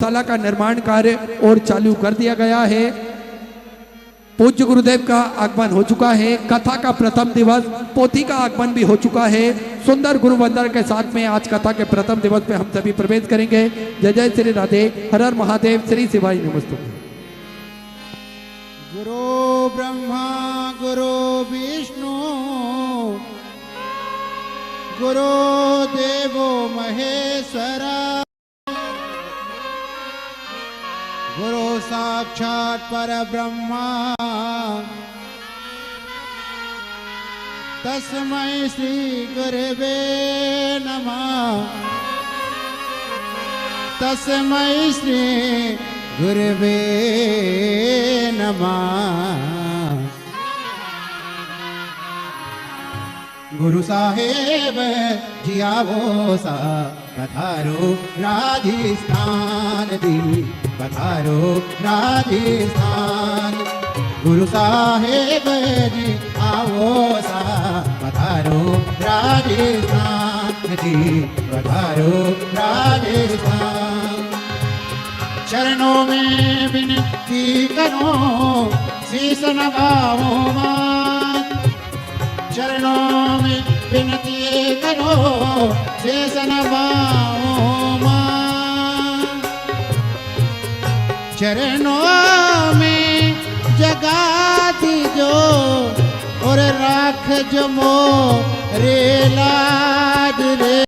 ताला का निर्माण कार्य और चालू कर दिया गया है। पूज्य गुरुदेव का आगमन हो चुका है। कथा का प्रथम दिवस पोथी का आगमन भी हो चुका है। सुंदर गुरु वंदन के साथ में आज कथा के प्रथम दिवस पे हम सभी प्रवेश करेंगे। जय जय श्री राधे, हर हर महादेव, श्री शिवाय नमस्तुभ्यं। गुरु ब्रह्मा गुरु विष्णु गुरु देवो महेश्वरा गुरु साक्षात् परब्रह्मा तस्मै श्री गुरवे नमः तस्मै श्री गुरवे नमः। गुरु साहेब जी आवो सा पधारो राजस्थान दी पधारो राजस्थान। गुरु साहेब जी आवो सा पधारो राजस्थान जी पधारो राजस्थान। चरणों में विनती करो शीश नवाओ मान। चरणों में विनती करो शीश नवाओ मान। चरणों में जगा दीजो और राख जो मोरे लाज रे।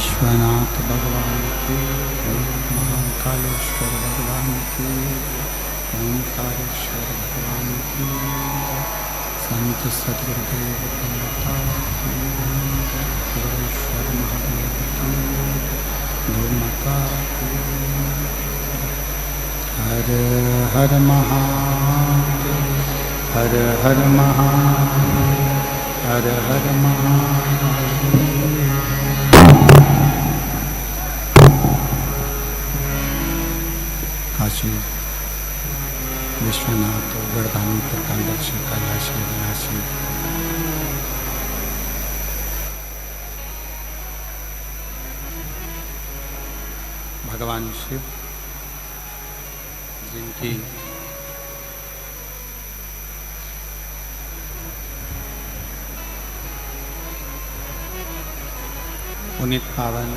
विश्वनाथ भगवान की, महाकालेश्वर भगवान की, ओंकारेश्वर भगवान की, संत सदगुरुदेव माता की, गुरुश्वर महादेव की, गौ माता की। हर हर महादेव, हर हर महादेव, हर हर महादेव। काशी विश्वनाथ गढ़धामी प्रकांडक्षी कैलाशी विनाशी भगवान शिव जिनकी पुनीत पावन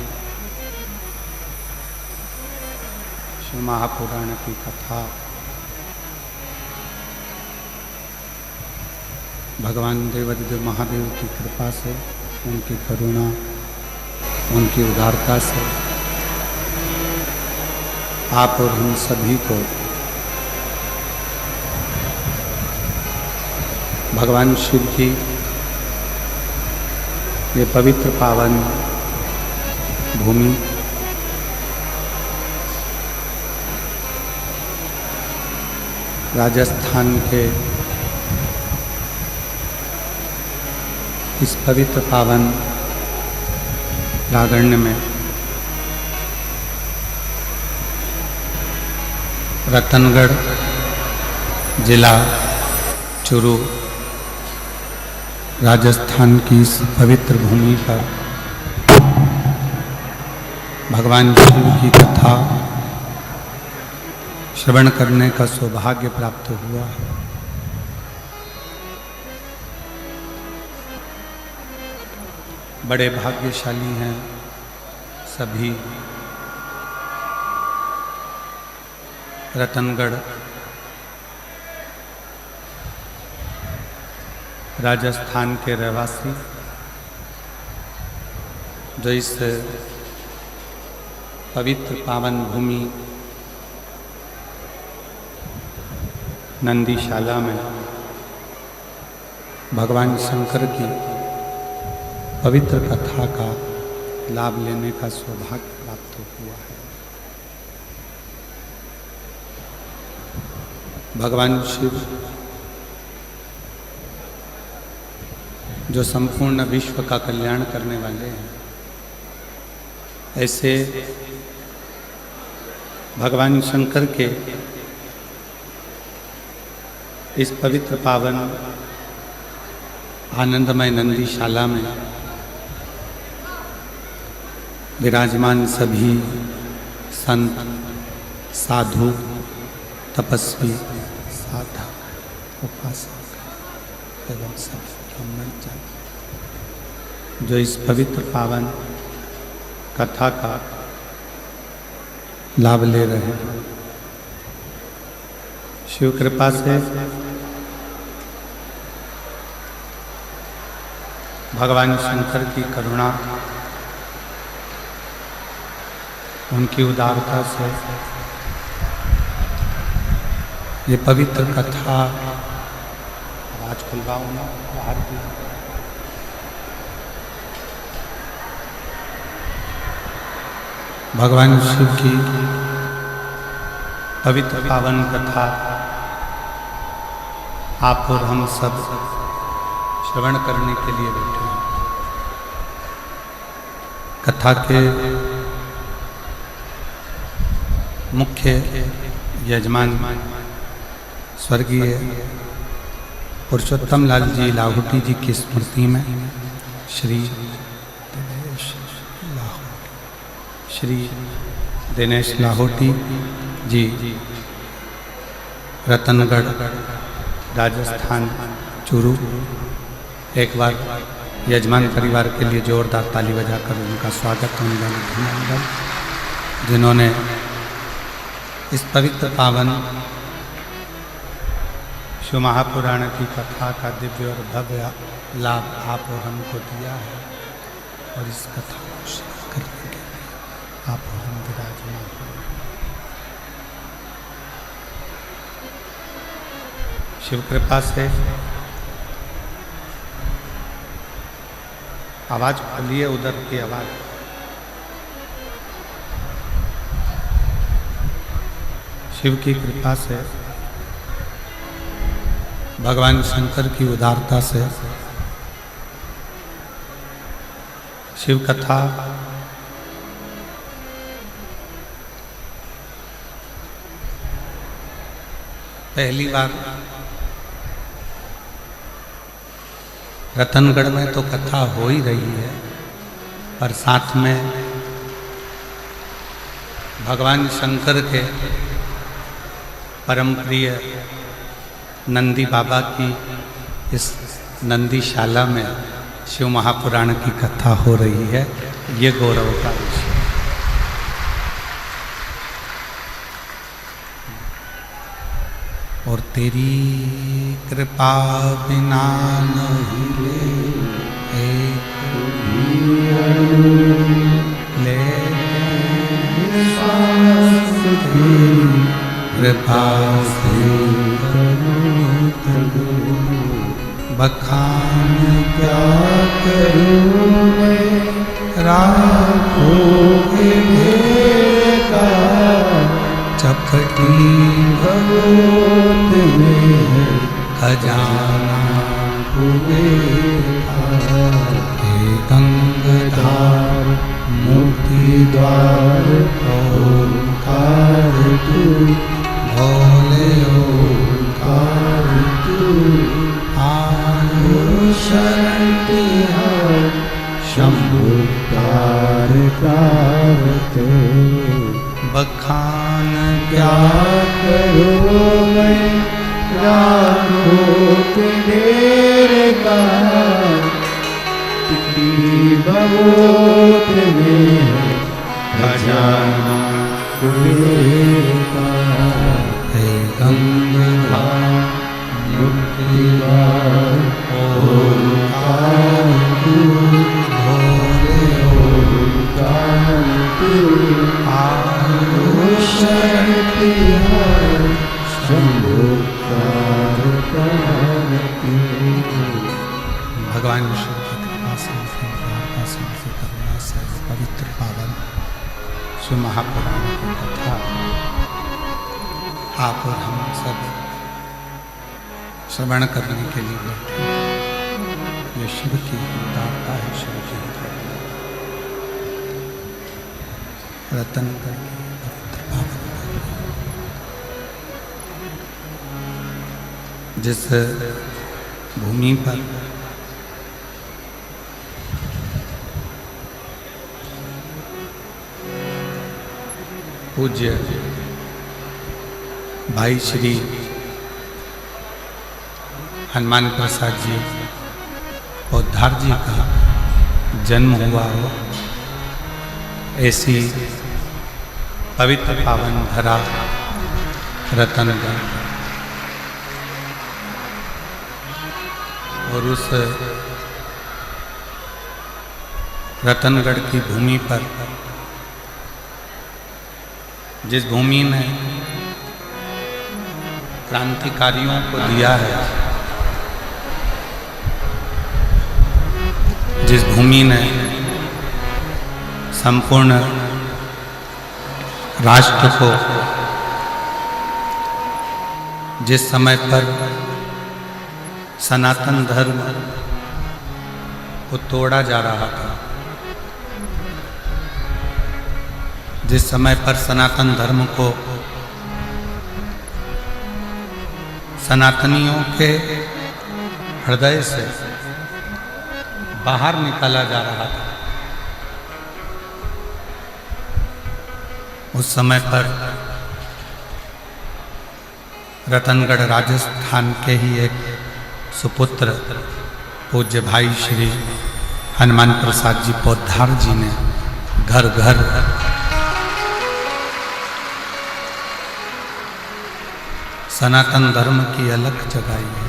शिव महापुराण की कथा भगवान देवाधिदेव महादेव की कृपा से, उनकी करुणा, उनकी उदारता से आप और हम सभी को भगवान शिव की ये पवित्र पावन भूमि राजस्थान के इस पवित्र पावन प्रांगण में रतनगढ़ जिला चूरू राजस्थान की इस पवित्र भूमि पर भगवान शिव की कथा श्रवण करने का सौभाग्य प्राप्त हुआ है। बड़े भाग्यशाली हैं सभी रतनगढ़ राजस्थान के रहवासी जो इस पवित्र पावन भूमि नंदीशाला में भगवान शंकर की पवित्र कथा का लाभ लेने का सौभाग्य प्राप्त हुआ है। भगवान शिव जो संपूर्ण विश्व का कल्याण करने वाले हैं, ऐसे भगवान शंकर के इस पवित्र पावन आनंदमय नंदीशाला में विराजमान सभी संत, साधु, तपस्वी, साधक, उपासक एवं सभी ब्रह्मचारी जो इस पवित्र पावन कथा का लाभ ले रहे हैं, शिव कृपा से भगवान शंकर की करुणा, उनकी उदारता से ये पवित्र कथा आवाज खुलवाऊँ ना बाहर की भगवान शिव की पवित्र पावन कथा आप और हम सब श्रवण करने के लिए बैठे हैं। कथा के मुख्य यजमान स्वर्गीय पुरुषोत्तम लाल जी लाहौटी जी की स्मृति में श्री दिनेश लाहौटी जी रतनगढ़ राजस्थान चूरू, एक बार यजमान परिवार के लिए जोरदार ताली बजाकर उनका स्वागत, अभिनंदन, जिन्होंने इस पवित्र पावन शिव महापुराण की कथा का दिव्य और भव्य लाभ आप और हमको दिया है और इस कथा को श्रवण करने आप हम विराजमान हो। शिव कृपा से आवाज खोलिए, उधर की आवाज। शिव की कृपा से, भगवान शंकर की उदारता से शिव कथा पहली बार रतनगढ़ में तो कथा हो ही रही है, पर साथ में भगवान शंकर के परम प्रिय नंदी बाबा की इस नंदीशाला में शिव महापुराण की कथा हो रही है। ये गौरव का विषय। और तेरी कृपा बिना नहीं ले श्वास तेरी कृपा से बखान क्या करूं मैं, राखोगे मेरे का चपटी भगवत में है खजाना हे गंगाधार मुक्ति द्वार ओंकार तू, भोले ओंकार तू, आयो शरण तिहार शंभु कार बखान क्या करूं मैं, राखों के डेरे का भगवत में खजाना कुबेर का हे गंगाधार मुक्ति द्वार ओंकार तू, भोले ओंकार तू, आयो शरण तिहार शंभु कार भगवान शिव की कृपा से करुणा से पवित्र पावन शिव महापुराण की कथा आप और हम सब श्रवण करने के लिए बैठे। ये शिव की उदारता है, शिव की रतनगढ़ की पवित्र पावन जिस भूमि पर पूज्य भाई श्री हनुमान प्रसाद जी पौधार जी का जन्म हुआ हो, ऐसी पवित्र पावन धरा रतनगढ़ और उस रतनगढ़ की भूमि पर जिस भूमि ने क्रांतिकारियों को दिया है, जिस भूमि ने संपूर्ण राष्ट्र को जिस समय पर सनातन धर्म को तोड़ा जा रहा था, जिस समय पर सनातन धर्म को सनातनियों के हृदय से बाहर निकाला जा रहा था, उस समय पर रतनगढ़ राजस्थान के ही एक सुपुत्र पूज्य भाई श्री हनुमान प्रसाद जी पौधार जी ने घर घर सनातन धर्म की अलख जगाई है।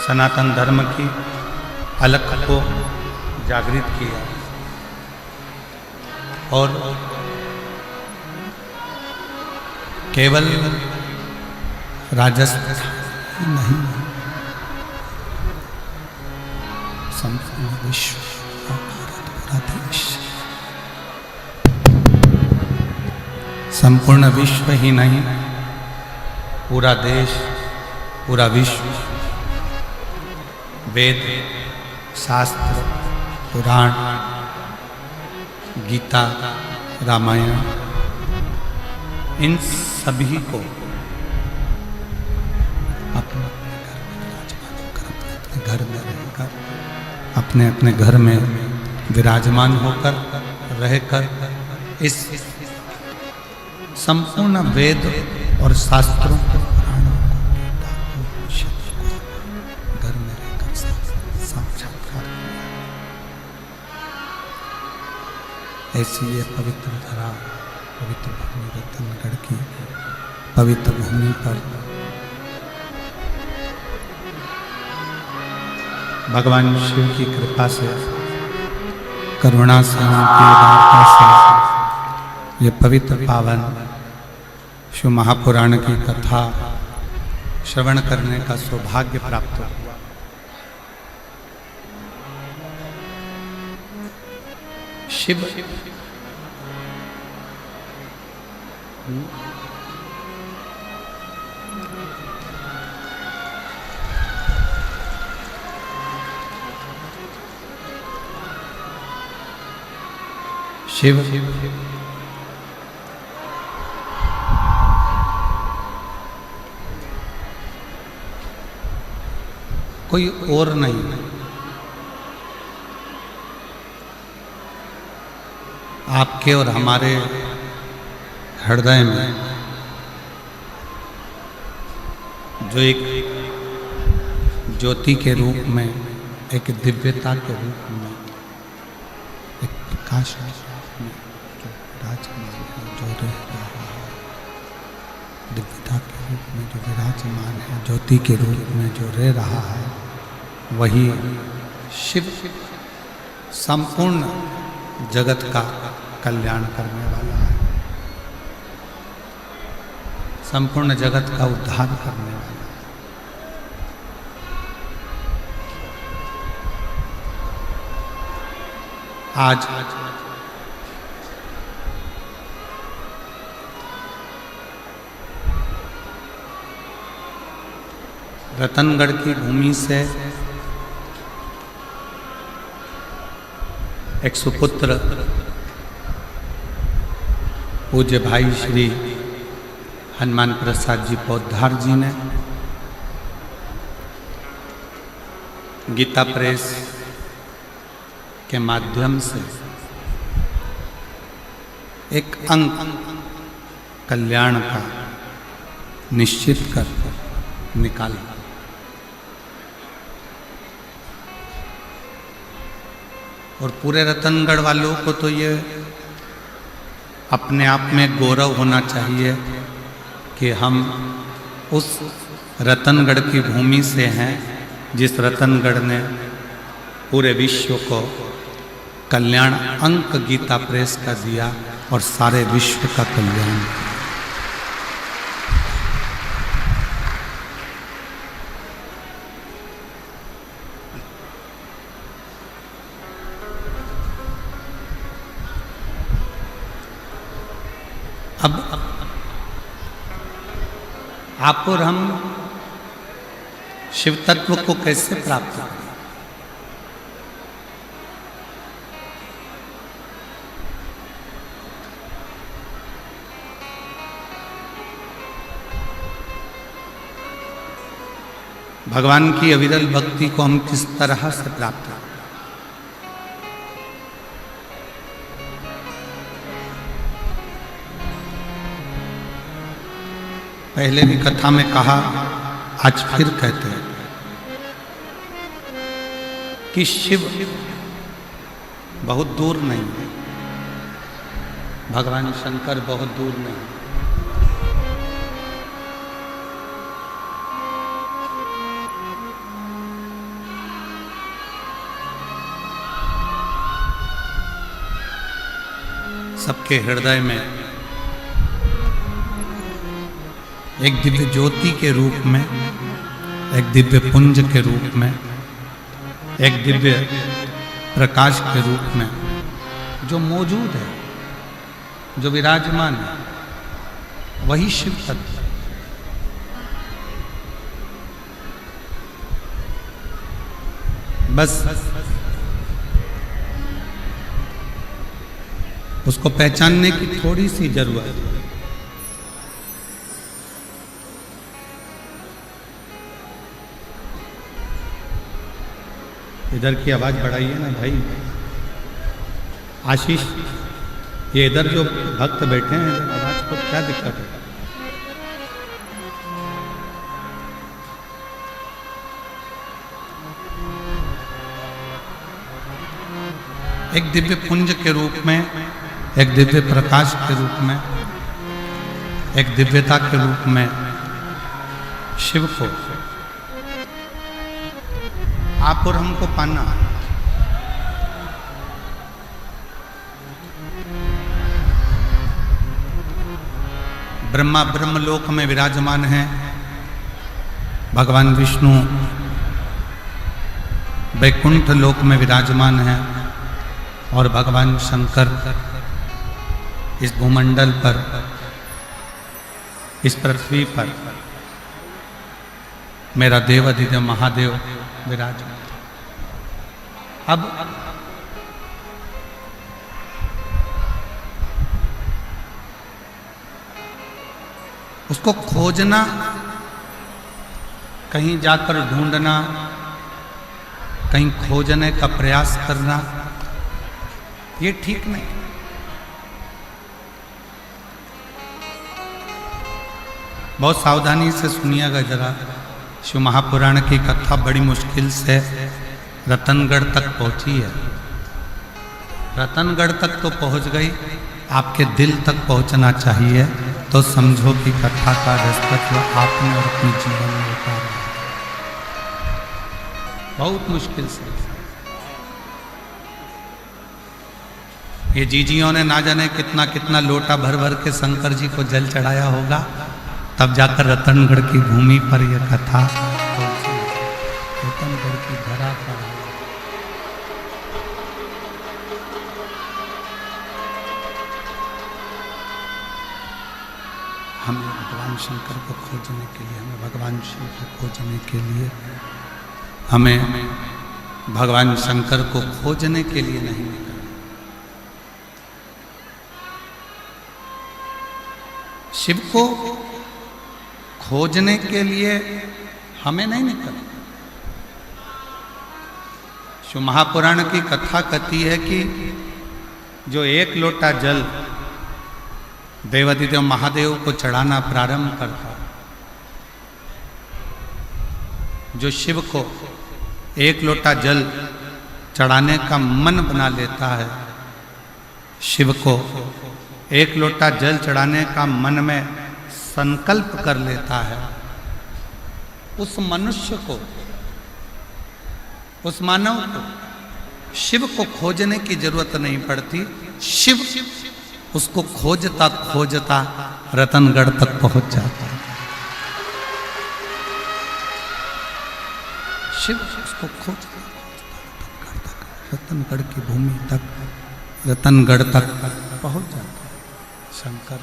सनातन धर्म की अलख को जागृत किया और केवल राजस्थान नहीं, संपूर्ण विश्व और भारत पूरा देश, संपूर्ण विश्व ही नहीं, पूरा देश, पूरा विश्व वेद, शास्त्र, पुराण, गीता, रामायण, इन सभी को अपने घर में रहकर, अपने अपने घर में विराजमान होकर रहकर इस संपूर्ण वेद और शास्त्रों को, पुराणों को, गीता को, उपनिषद को घर में रहकर साक्षात्कार। ऐसी ये पवित्र धरा, पवित्र भूमि रतनगढ़ की पवित्र भूमि पर भगवान शिव की कृपा से, करुणा से, उनकी वार्ता से ये पवित्र पावन शिव महापुराण की कथा श्रवण करने का सौभाग्य प्राप्त हुआ। शिव शिव कोई और नहीं, आपके और हमारे हृदय में जो एक ज्योति के रूप में, एक दिव्यता के रूप में, एक प्रकाश के रूप में जो विराजमान है, जो रह रहा है, दिव्यता के रूप में जो विराजमान है, ज्योति के रूप में जो रह रहा है, वही शिव संपूर्ण जगत का कल्याण करने वाला है, संपूर्ण जगत का उद्धार करने वाला है। आज रतनगढ़ की भूमि से एक सुपुत्र पूज्य भाई श्री हनुमान प्रसाद जी पौधार जी ने गीता प्रेस के माध्यम से एक अंक कल्याण का निश्चित कर निकाला। और पूरे रतनगढ़ वालों को तो ये अपने आप में गौरव होना चाहिए कि हम उस रतनगढ़ की भूमि से हैं जिस रतनगढ़ ने पूरे विश्व को कल्याण अंक गीता प्रेस का दिया और सारे विश्व का कल्याण। अब आप और हम शिव तत्व को कैसे प्राप्त करें? भगवान की अविरल भक्ति को हम किस तरह से प्राप्त करें? पहले भी कथा में कहा, आज फिर कहते हैं कि शिव बहुत दूर नहीं है, भगवान शंकर बहुत दूर नहीं। सबके हृदय में एक दिव्य ज्योति के रूप में, एक दिव्य पुंज के रूप में, एक दिव्य प्रकाश के रूप में जो मौजूद है, जो विराजमान है, वही शिव तत्व है। बस उसको पहचानने की थोड़ी सी जरूरत है। इधर की आवाज बढ़ाइए ना भाई। आशीष, ये इधर जो भक्त बैठे हैं, इधर आवाज को क्या दिक्कत है? एक दिव्य पुंज के रूप में, एक दिव्य प्रकाश के रूप में, एक दिव्यता के रूप में शिव को आप और हमको पाना। ब्रह्मा ब्रह्मलोक में विराजमान है, भगवान विष्णु वैकुंठ लोक में विराजमान है, और भगवान शंकर इस भूमंडल पर, इस पृथ्वी पर मेरा देव अधिदेव महादेव विराजमान। अब उसको खोजना, कहीं जाकर ढूंढना, कहीं खोजने का प्रयास करना, ये ठीक नहीं। बहुत सावधानी से सुनिएगा जरा। शिव महापुराण की कथा बड़ी मुश्किल से रतनगढ़ तक पहुंची है। रतनगढ़ तक तो पहुंच गई, आपके दिल तक पहुंचना चाहिए, तो समझो कि कथा का दस्तक आपने और अपने जीवन में उतारा। बहुत मुश्किल से ये जीजियों ने ना जाने कितना कितना लोटा भर भर के शंकर जी को जल चढ़ाया होगा, तब जाकर रतनगढ़ की भूमि पर यह कथा पहुंची। रतनगढ़ की धरा पर हमें भगवान शंकर को खोजने के लिए, हमें भगवान शिव को खोजने के लिए, हमें भगवान शंकर को खोजने के लिए नहीं निकलना। शिव को खोजने के लिए हमें नहीं निकलना। शिव महापुराण की कथा कहती है कि जो एक लोटा जल देवाधिदेव महादेव को चढ़ाना प्रारंभ करता, जो शिव को एक लोटा जल चढ़ाने का मन बना लेता है, शिव को एक लोटा जल चढ़ाने का मन में संकल्प कर लेता है, उस मनुष्य को, उस मानव को शिव को खोजने की जरूरत नहीं पड़ती। शिव उसको खोजता खोजता रतनगढ़ तक पहुंच जाता है। शिव उसको खोजता रतनगढ़ की भूमि तक, रतनगढ़ तक पहुंच जाता है। शंकर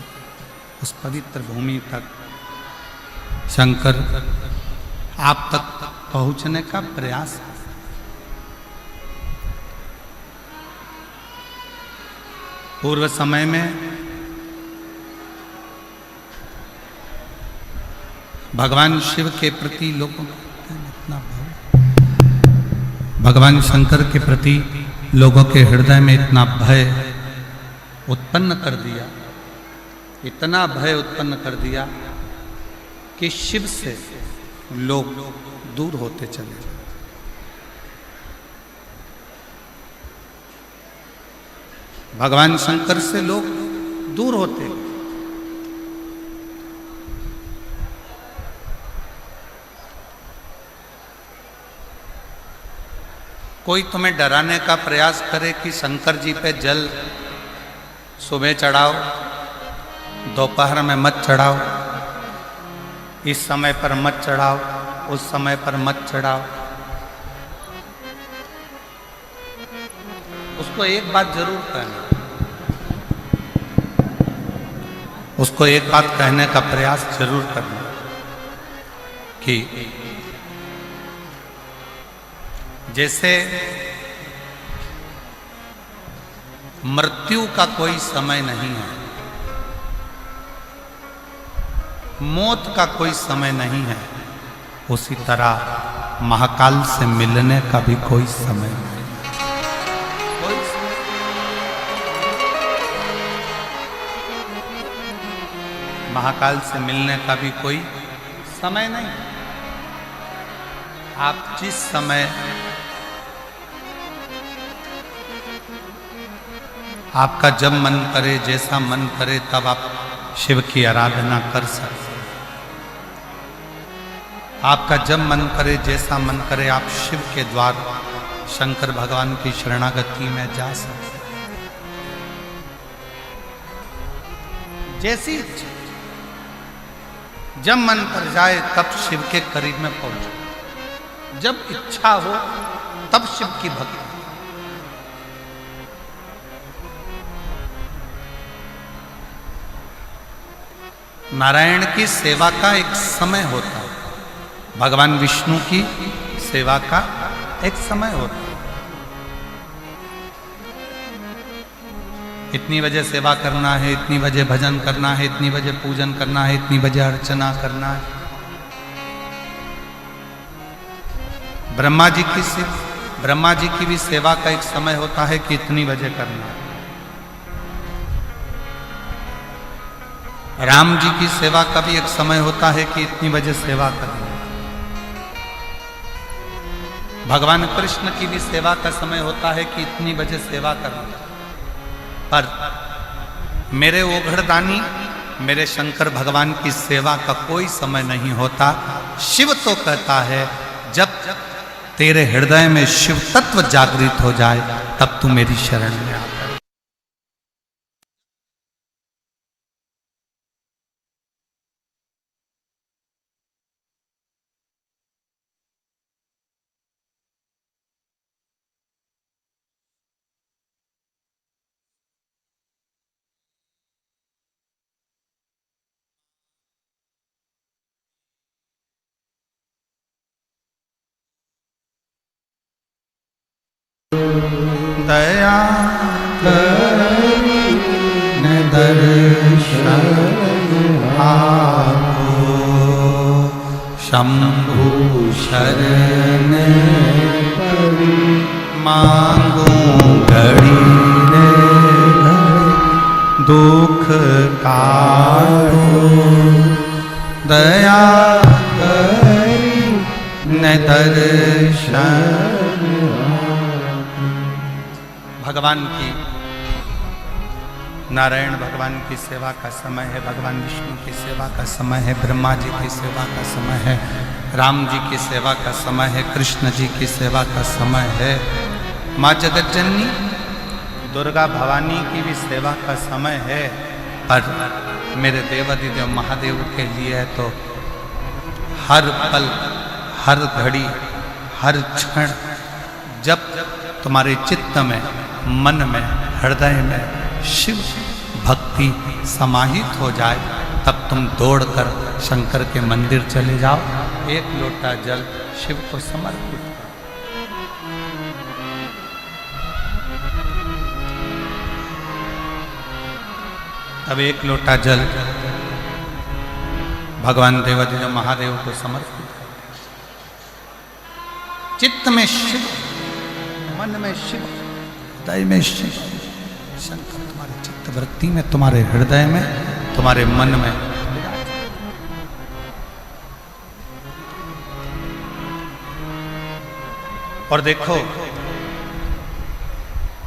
उस पवित्र भूमि तक, शंकर आप तक पहुंचने का प्रयास है। पूर्व समय में भगवान शिव के प्रति लोगों का इतना भय, भगवान शंकर के प्रति लोगों के हृदय में इतना भय उत्पन्न कर दिया, इतना भय उत्पन्न कर दिया कि शिव से लोग दूर होते चले। भगवान शंकर से लोग दूर होते। कोई तुम्हें डराने का प्रयास करे कि शंकर जी पे जल सुबह चढ़ाओ, दोपहर में मत चढ़ाओ, इस समय पर मत चढ़ाओ, उस समय पर मत चढ़ाओ। उसको एक बात जरूर कहना, उसको एक बात कहने का प्रयास जरूर करना कि जैसे मृत्यु का कोई समय नहीं है, मौत का कोई समय नहीं है, उसी तरह महाकाल से मिलने का भी कोई समय नहीं। महाकाल से मिलने का भी कोई समय नहीं। आप जिस समय आपका जब मन करे, जैसा मन करे, तब आप शिव की आराधना कर सकते। आपका जब मन करे, जैसा मन करे, आप शिव के द्वार शंकर भगवान की शरणागति में जा सकते। जैसी इच्छा, जब मन कर जाए तब शिव के करीब में पहुंचो, जब इच्छा हो तब शिव की भक्ति। नारायण की सेवा का एक समय होता है, भगवान विष्णु की सेवा का एक समय होता है। इतनी बजे सेवा करना है, इतनी बजे भजन करना है, इतनी बजे पूजन करना है, इतनी बजे अर्चना करना है। ब्रह्मा जी की भी सेवा का एक समय होता है कि इतनी बजे करना है। राम जी की सेवा का भी एक समय होता है कि इतनी बजे सेवा करना है। भगवान कृष्ण की भी सेवा का समय होता है कि इतनी बजे सेवा करना है। पर मेरे ओघड़दानी, मेरे शंकर भगवान की सेवा का कोई समय नहीं होता। शिव तो कहता है जब तेरे हृदय में शिव तत्व जागृत हो जाए तब तू मेरी शरण में आ। दया करी न दर्शन आपको, शंभु शरण मांगो घड़ी रे दुख काटो। दया करी न दर्शन। भगवान की, नारायण भगवान की सेवा का समय है, भगवान विष्णु की सेवा का समय है, ब्रह्मा जी की सेवा का समय है, राम जी की सेवा का समय है, कृष्ण जी की सेवा का समय है, माँ जगत जननी दुर्गा भवानी की भी सेवा का समय है। पर मेरे देवाधिदेव महादेव के लिए है तो हर पल, हर घड़ी, हर क्षण जब तुम्हारे चित्त में, मन में, हृदय में शिव भक्ति समाहित हो जाए तब तुम दौड़कर शंकर के मंदिर चले जाओ, एक लोटा जल शिव को समर्पित करो। तब एक लोटा जल भगवान देवाधिदेव महादेव को समर्पित करो। चित्त में शिव, मन में शिव, हृदय में शिव। शंकर तुम्हारे चित्त वृत्ति में, तुम्हारे हृदय में, तुम्हारे मन में। और देखो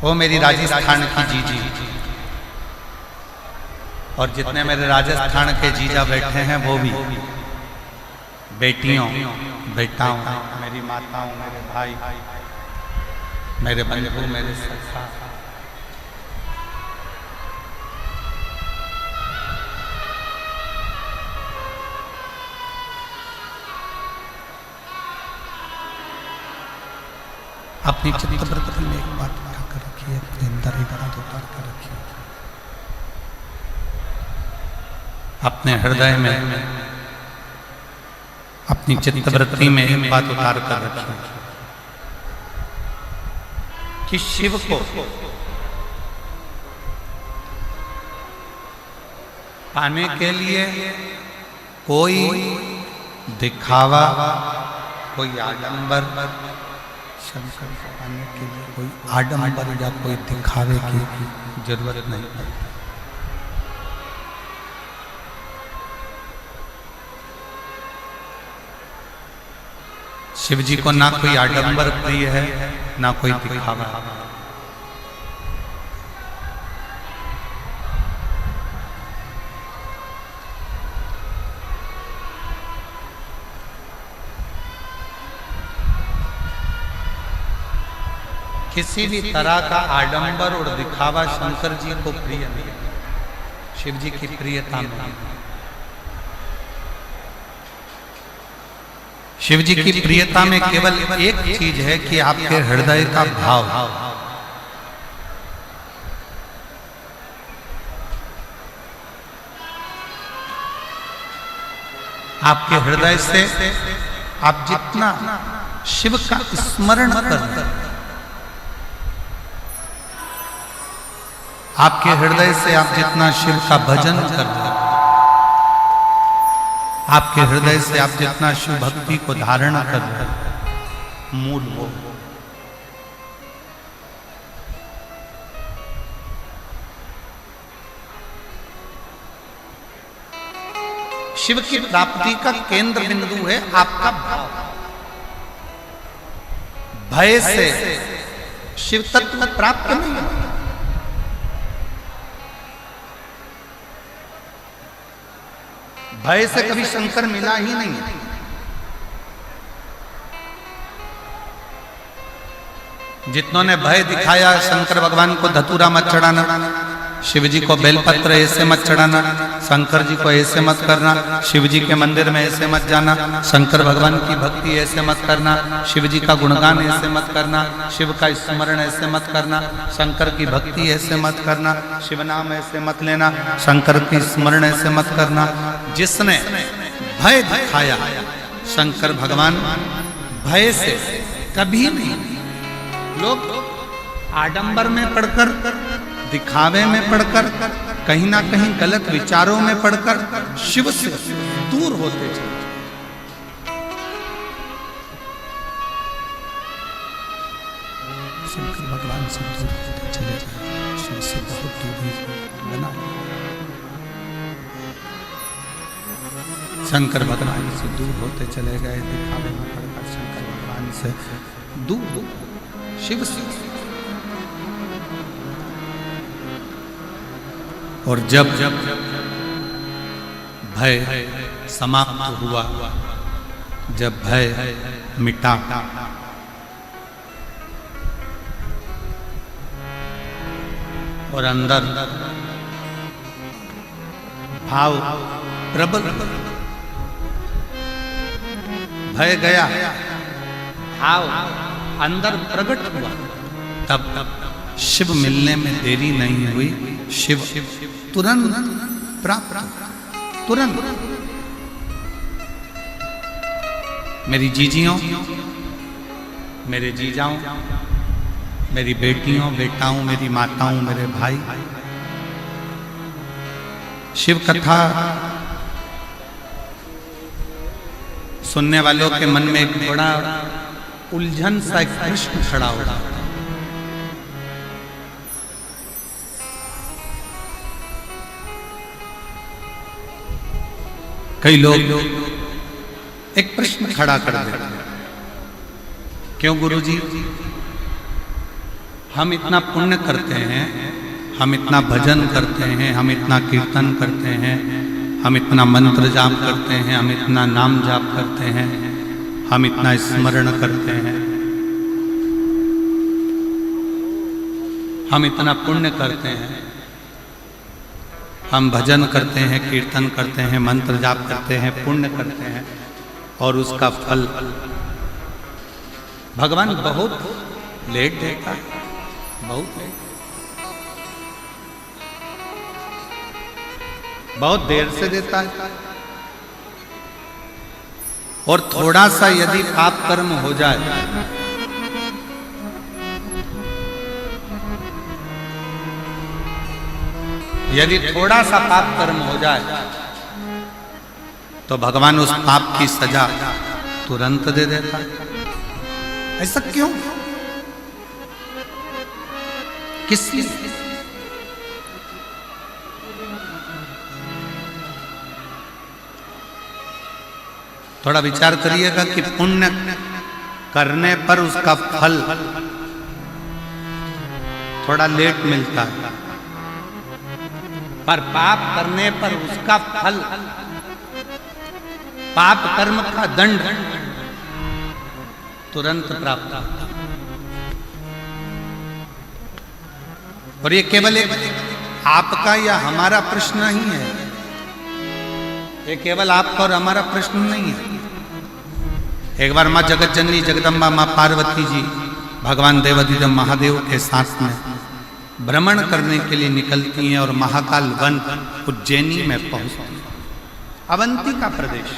वो मेरी राजस्थान की जीजी, और जितने मेरे राजस्थान के जीजा बैठे हैं वो भी बेटियों, बेटाओं, मेरी माताओं, मेरे भाई, मेरे बंधु, मेरे सखा, अपनी चित्तवृत्ति में एक बात उठा कर रखिए, अपने अंदर एक बात उतार कर रखिए, अपने हृदय में अपनी चित्तवृत्ति में एक बात उतार कर रखिए कि शिव को पाने के लिए कोई दिखावा, कोई आडंबर, शंकर को पाने के लिए कोई आडंबर या कोई दिखावे की जरूरत नहीं पड़ती। शिव जी को ना कोई आडंबर प्रिय है, ना कोई दिखावा। किसी भी तरह का आडंबर और दिखावा शंकर जी को प्रिय नहीं, शिव जी की प्रियता नहीं। शिव जी की प्रियता में केवल एक चीज है कि आपके हृदय का भाव। आपके हृदय से आप जितना शिव का स्मरण कर रहे हैं, आपके हृदय से आप जितना शिव का भजन कर रहे हैं, आपके हृदय से आप जितना शिव भक्ति को धारण कर रहे हैं, मूल वो शिव की प्राप्ति का केंद्र बिंदु है आपका भाव। भय से शिव तत्व प्राप्त नहीं होता। भय से कभी शंकर मिला ही नहीं। जितनों ने भय दिखाया, शंकर भगवान को धतूरा मत चढ़ाना, शिव जी को बेलपत्र ऐसे मत चढ़ाना, शंकर जी को ऐसे मत करना, शिव जी के मंदिर में ऐसे मत जाना, शंकर भगवान की भक्ति ऐसे मत करना, शिव जी का गुणगान ऐसे मत करना, शिव का स्मरण ऐसे मत करना, शंकर की भक्ति ऐसे मत करना, शिव नाम ऐसे मत लेना, शंकर की स्मरण ऐसे मत करना। जिसने भय दिखाया, शंकर भगवान भय से कभी नहीं। लोग आडंबर में पढ़कर, दिखावे में पढ़कर, कहीं ना कहीं गलत विचारों में पढ़कर शिव से दूर होते चले। शंकर भगवान से दूर होते चले जाए, शिव से बहुत दूरी बना। शंकर भगवान से दूर होते चले गए, दिखावे में पढ़कर शंकर भगवान से दूर, शिव से। और जब भय समाप्त हुआ, जब भय मिटा, और अंदर भाव प्रबल, भय गया, भाव अंदर प्रकट हुआ, तब शिव मिलने में देरी नहीं हुई। शिव तुरंत प्राप्त, तुरंत। मेरी जीजियों, मेरे जीजाओं, मेरी बेटियों, बेटाओं, मेरी माताओं, मेरे भाई, शिव कथा सुनने वालों के मन में एक बड़ा उलझन सा एक प्रश्न खड़ा होगा। कई लोग एक प्रश्न खड़ा कर देते हैं, क्यों गुरुजी, हम इतना पुण्य करते हैं, हम इतना भजन करते हैं, हम इतना कीर्तन करते हैं, हम इतना मंत्र जाप करते हैं, हम इतना नाम जाप करते हैं, हम इतना स्मरण करते हैं, हम इतना पुण्य करते हैं, हम भजन करते हैं, कीर्तन करते हैं, मंत्र जाप करते हैं, पुण्य करते हैं, और उसका फल भगवान बहुत लेट देता है, बहुत लेट, बहुत देर से देता है। और थोड़ा सा यदि पाप कर्म हो जाए, यदि थोड़ा सा पाप कर्म हो जाए तो भगवान उस पाप की सजा तुरंत दे देता है। ऐसा क्यों? किस लिए? थोड़ा विचार करिएगा कि पुण्य करने पर उसका फल थोड़ा लेट मिलता है, पर पाप करने पर उसका फल, पाप कर्म का दंड तुरंत प्राप्त होता है। और ये केवल एक आपका या हमारा प्रश्न नहीं है, ये केवल आपका और हमारा प्रश्न नहीं है। एक बार माँ जगत जननी जगदम्बा माँ पार्वती जी भगवान देवाधिदेव महादेव के साथ में भ्रमण करने के लिए निकलती हैं और महाकाल वन उज्जैनी में पहुंचती हैं, अवंती का प्रदेश।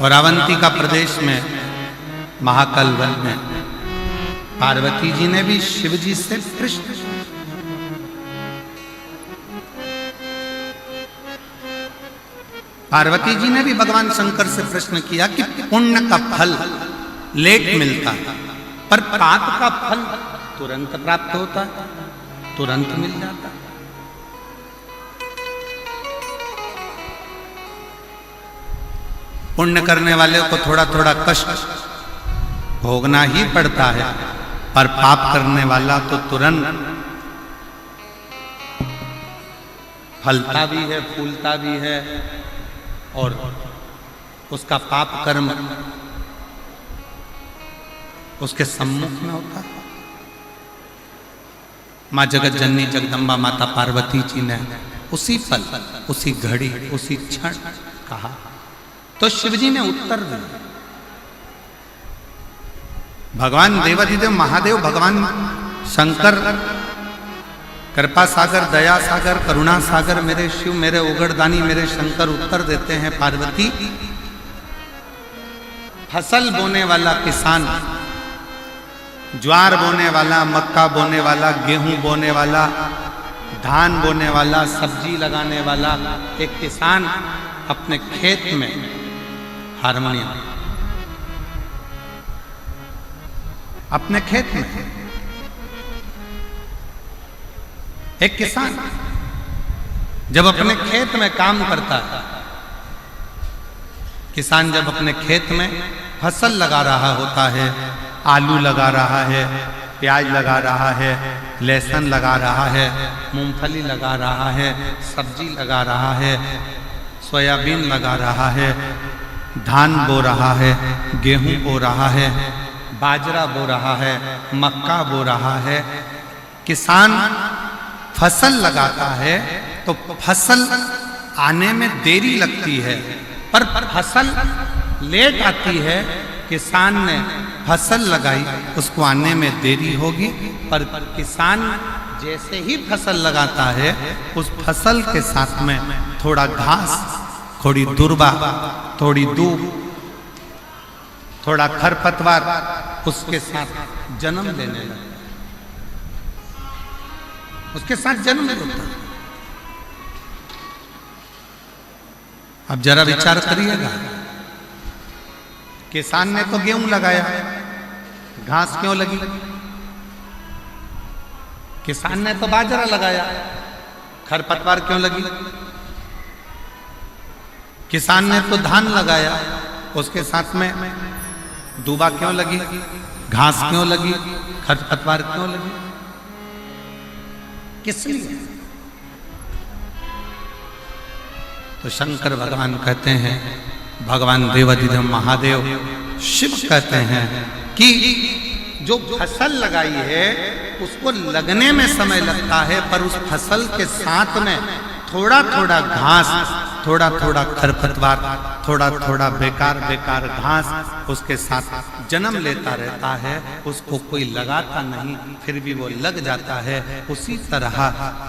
और अवंती का प्रदेश में महाकाल वन में पार्वती जी ने भी शिव जी से प्रश्न, पार्वती जी ने भी भगवान शंकर से प्रश्न किया कि पुण्य का फल लेट मिलता है, पर पाप का फल तुरंत प्राप्त होता है, तुरंत मिल जाता है। पुण्य करने वाले को थोड़ा थोड़ा कष्ट भोगना ही पड़ता है, पर पाप करने वाला तो तुरंत फलता भी है, फूलता भी है, और उसका पाप कर्म उसके सम्मुख में होता है। माँ जगत जननी जगदम्बा माता पार्वती जी ने उसी पल, उसी घड़ी, उसी क्षण कहा, तो शिवजी ने उत्तर दिया। भगवान देवाधिदेव महादेव, भगवान शंकर, कृपा सागर, दया सागर, करुणा सागर, मेरे शिव, मेरे उगड़दानी, मेरे शंकर उत्तर देते हैं, पार्वती, फसल बोने वाला किसान, ज्वार बोने वाला, मक्का बोने वाला, गेहूं बोने वाला, धान बोने वाला, सब्जी लगाने वाला एक किसान अपने खेत में हारमोनियम, अपने खेत में एक किसान जब अपने खेत में काम करता है, किसान जब अपने खेत में फसल लगा रहा होता है, आलू लगा रहा है, प्याज लगा रहा है, लहसुन लगा रहा है, मूंगफली लगा रहा है, सब्जी लगा रहा है, सोयाबीन लगा रहा है, धान बो रहा है, गेहूं बो रहा है, बाजरा बो रहा है, मक्का बो रहा है, किसान फसल लगाता है तो फसल आने में देरी लगती है, पर फसल लेट आती है। किसान ने फसल लगाई, उसको आने में देरी होगी, पर किसान जैसे ही फसल लगाता है, उस फसल के साथ में थोड़ा घास, थोड़ी दुर्बा, थोड़ी दूब, थोड़ा खरपतवार उसके साथ जन्म लेने लगता है, उसके साथ जन्म लेता है। अब जरा विचार करिएगा, किसान ने तो गेहूं लगाया, घास क्यों लगी? किसान ने तो बाजरा लगाया, खरपतवार क्यों लगी? किसान ने तो धान लगाया, उसके साथ में दूबा क्यों लगी? घास क्यों लगी? खरपतवार क्यों लगी? किस लिए? तो शंकर भगवान कहते हैं, भगवान देवाधिदेव महादेव शिव कहते हैं कि जो फसल लगाई है उसको लगने में समय लगता है, पर उस फसल के साथ में थोड़ा थोड़ा घास, थोड़ा थोड़ा खरपतवार, थोड़ा थोड़ा बेकार बेकार घास उसके साथ जन्म लेता रहता है। उसको कोई लगाता नहीं, फिर भी वो लग जाता है। उसी तरह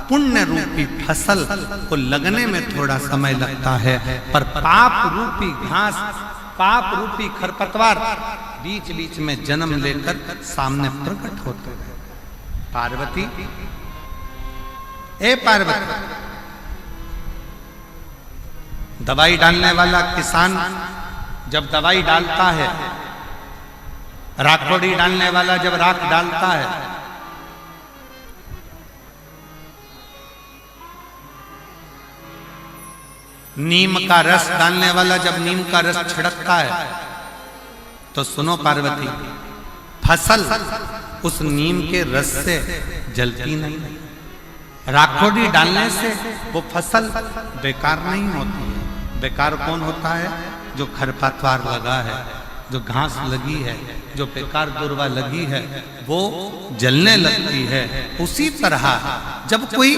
पुण्य रूपी फसल को लगने में थोड़ा समय लगता है, पर पाप रूपी घास, पाप रूपी खरपतवार बीच बीच में जन्म लेकर सामने प्रकट होते हैं। पार्वती, ए पार्वती, दवाई डालने वाला किसान जब दवाई डालता है, राखोड़ी डालने वाला जब राख डालता है, नीम का रस डालने वाला जब नीम का रस छिड़कता है, तो सुनो पार्वती, फसल उस नीम के रस से जलती नहीं। राखोड़ी डालने से वो फसल बेकार नहीं होती है। बेकार कौन होता है? जो खरपतवार लगा है, जो घास लगी है, जो बेकार दुर्वा लगी है, वो जलने लगती है। उसी तरह जब कोई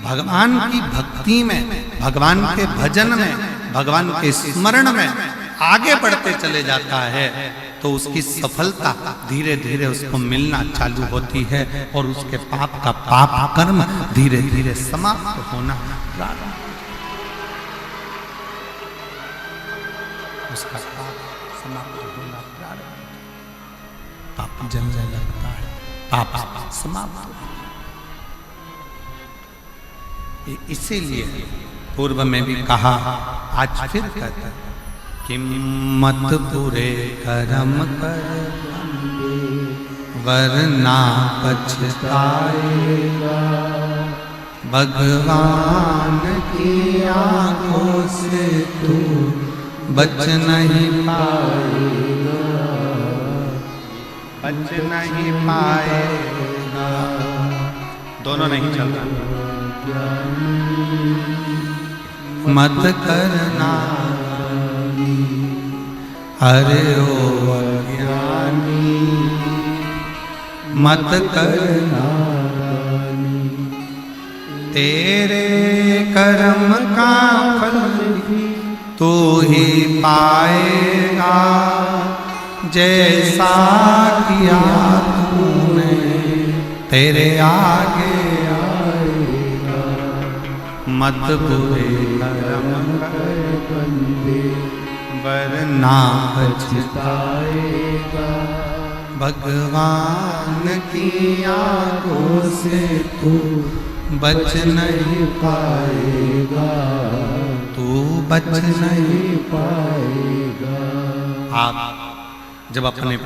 भगवान की भक्ति में, भगवान के भजन में, भगवान के स्मरण में आगे बढ़ते चले जाता है, तो उसकी सफलता धीरे धीरे उसको मिलना चालू होती है और उसके पाप का पाप कर्म धीरे धीरे समाप्त होना प्रारंभ, उसका पाप समाप्त होना प्रारंभ, पाप जलने लगता है, पाप समाप्त होता है। इसीलिए पूर्व में भी कहा, आज फिर कहते हैं कि मत बुरे कर्म कर वरना पछताएगा, भगवान की आंखों से तू बच नहीं पाएगा, बच नहीं पाएगा। दोनों नहीं चल रहा। मत करना अरे ओ अज्ञानी, मत करना, तेरे कर्म का फल तू ही पाएगा, जैसा किया तूने तेरे आगे आएगा। मत बुरे कर्म कर बंदे वरना पछताएगा, भगवान की आंखों से तू बच नहीं पाएगा, तू बच नहीं पाएगा। आप जब अपने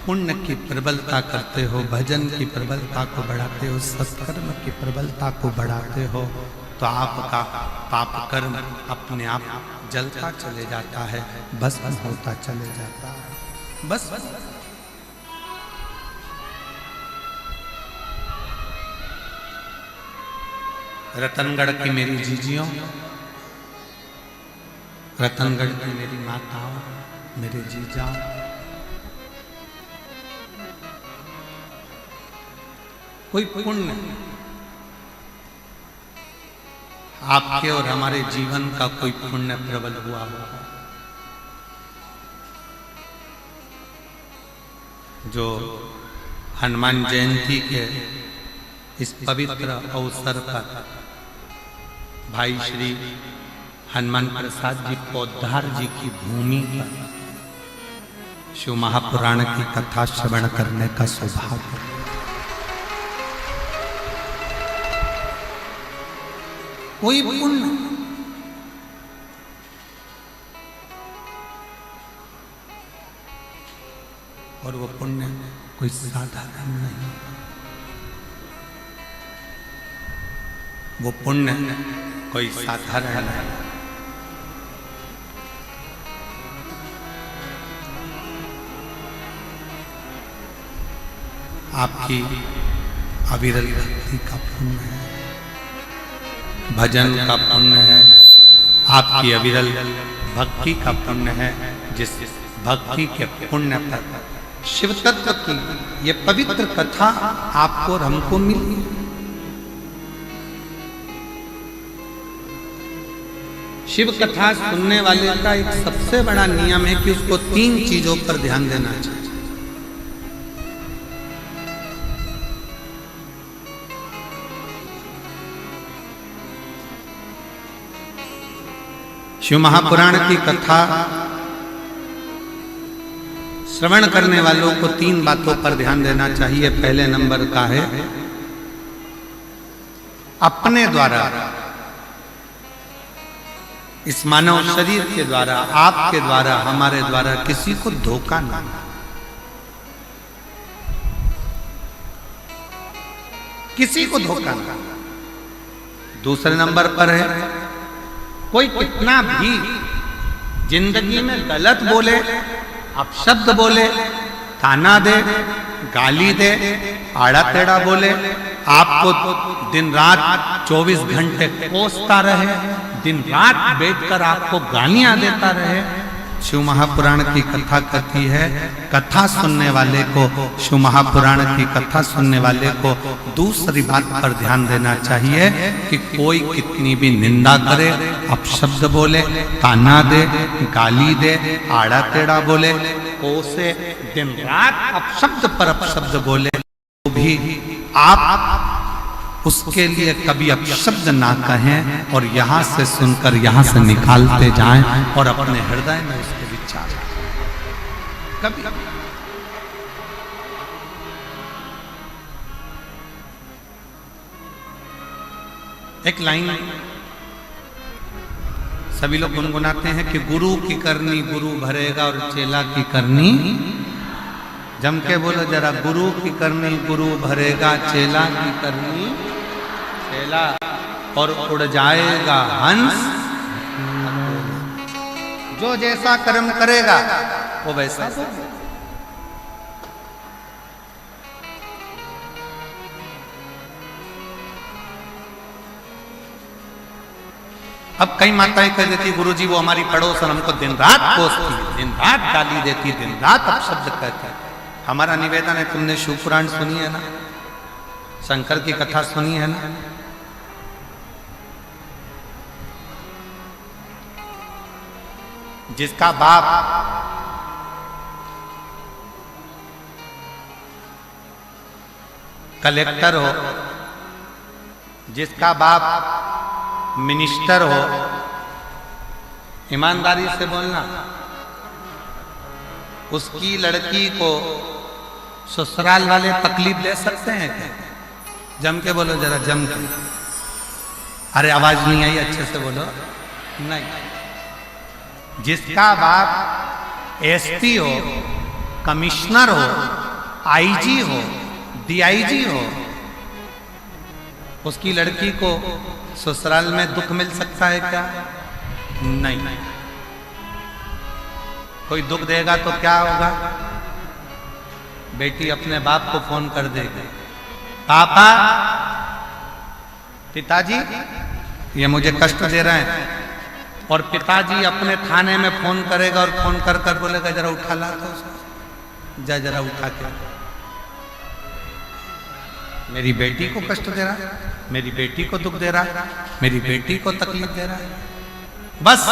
पुण्य की प्रबलता करते हो, भजन की प्रबलता को बढ़ाते हो, सत्कर्म की प्रबलता को बढ़ाते हो, तो आपका पाप कर्म अपने आप जलता चले जाता है, भस्म होता चले जाता है। बस रतनगढ़ की मेरी जीजियों, रतनगढ़ की मेरी माताओं, मेरे जीजा, कोई पुण्य आपके और हमारे जीवन का कोई पुण्य प्रबल हुआ होगा, जो हनुमान जयंती के इस पवित्र अवसर पर भाई श्री हनुमान प्रसाद जी पोद्दार जी की भूमि पर शिव महापुराण की कथा श्रवण करने का सौभाग्य, कोई पुण्य और वो पुण्य कोई साधारण नहीं, वो पुण्य कोई साधारण नहीं। आपकी अविरल भक्ति का पुण्य है, भजन का पुण्य है, आपकी अविरल भक्ति का पुण्य है, जिस भक्ति के पुण्य पर शिव तत्व की ये पवित्र कथा आपको और हमको मिली। शिव कथा सुनने वाले का एक सबसे बड़ा नियम है कि उसको 3 चीजों पर ध्यान देना चाहिए। शिव महापुराण की कथा श्रवण करने वालों को 3 बातों पर ध्यान देना चाहिए। पहले नंबर का है अपने द्वारा, इस मानव शरीर के द्वारा, आपके द्वारा, हमारे द्वारा किसी को धोखा ना, किसी को धोखा ना। दूसरे नंबर पर है कोई कितना भी जिंदगी में गलत बोले, अपशब्द बोले, ताना दे, गाली दे, आड़ा टेढ़ा बोले, आपको दिन रात 24 घंटे कोसता रहे, दिन रात बैठकर आपको गालियां देता रहे, शिव महापुराण की कथा कहती है, कथा सुनने वाले को, शिव महापुराण की कथा सुनने वाले को दूसरी बात पर ध्यान देना चाहिए कि कोई कितनी भी निंदा करे, अपशब्द बोले, ताना दे, गाली दे, आड़ा टेढ़ा बोले, कोसे, दिन रात अपशब्द पर अपशब्द बोले, तो भी आप उसके लिए कभी अपशब्द ना कहें और यहां से सुनकर यहां से निकालते जाएं और अपने हृदय में उसके विचार कभी। एक लाइन सभी लोग गुनगुनाते हैं कि गुरु की करनी गुरु भरेगा और चेला की करनी, जम के बोलो जरा, गुरु की करनी गुरु भरेगा, चेला की करनी चेला, और उड़ जाएगा हंस। जो जैसा कर्म करेगा वो वैसा होगा। अब कई माताएं कह देती गुरुजी वो हमारी पड़ोसन हमको दिन रात कोसती, दिन रात गाली देती, दिन रात अपशब्द कहती है। हमारा निवेदन है, तुमने शिव पुराण सुनी है ना, शंकर की कथा सुनी है ना, जिसका बाप कलेक्टर हो, जिसका बाप मिनिस्टर हो, ईमानदारी से बोलना, उसकी लड़की को ससुराल वाले तकलीफ दे सकते हैं क्या? जम के बोलो जरा, जम के। अरे आवाज नहीं आई, अच्छे से बोलो। नहीं, जिसका बाप एसपी हो, कमिश्नर हो, आईजी हो, डीआईजी हो, उसकी लड़की को ससुराल में दुख मिल सकता है क्या? नहीं। कोई दुख देगा तो क्या होगा? बेटी अपने बाप को फोन कर देगी, पापा, पिताजी ये मुझे कष्ट दे रहे हैं, और पिताजी अपने थाने में फोन करेगा और फोन कर कर बोलेगा जरा उठा ला तो उसको, जा जरा उठा के, मेरी बेटी को कष्ट दे रहा है, मेरी बेटी को दुख दे रहा है, मेरी बेटी को तकलीफ दे रहा है। बस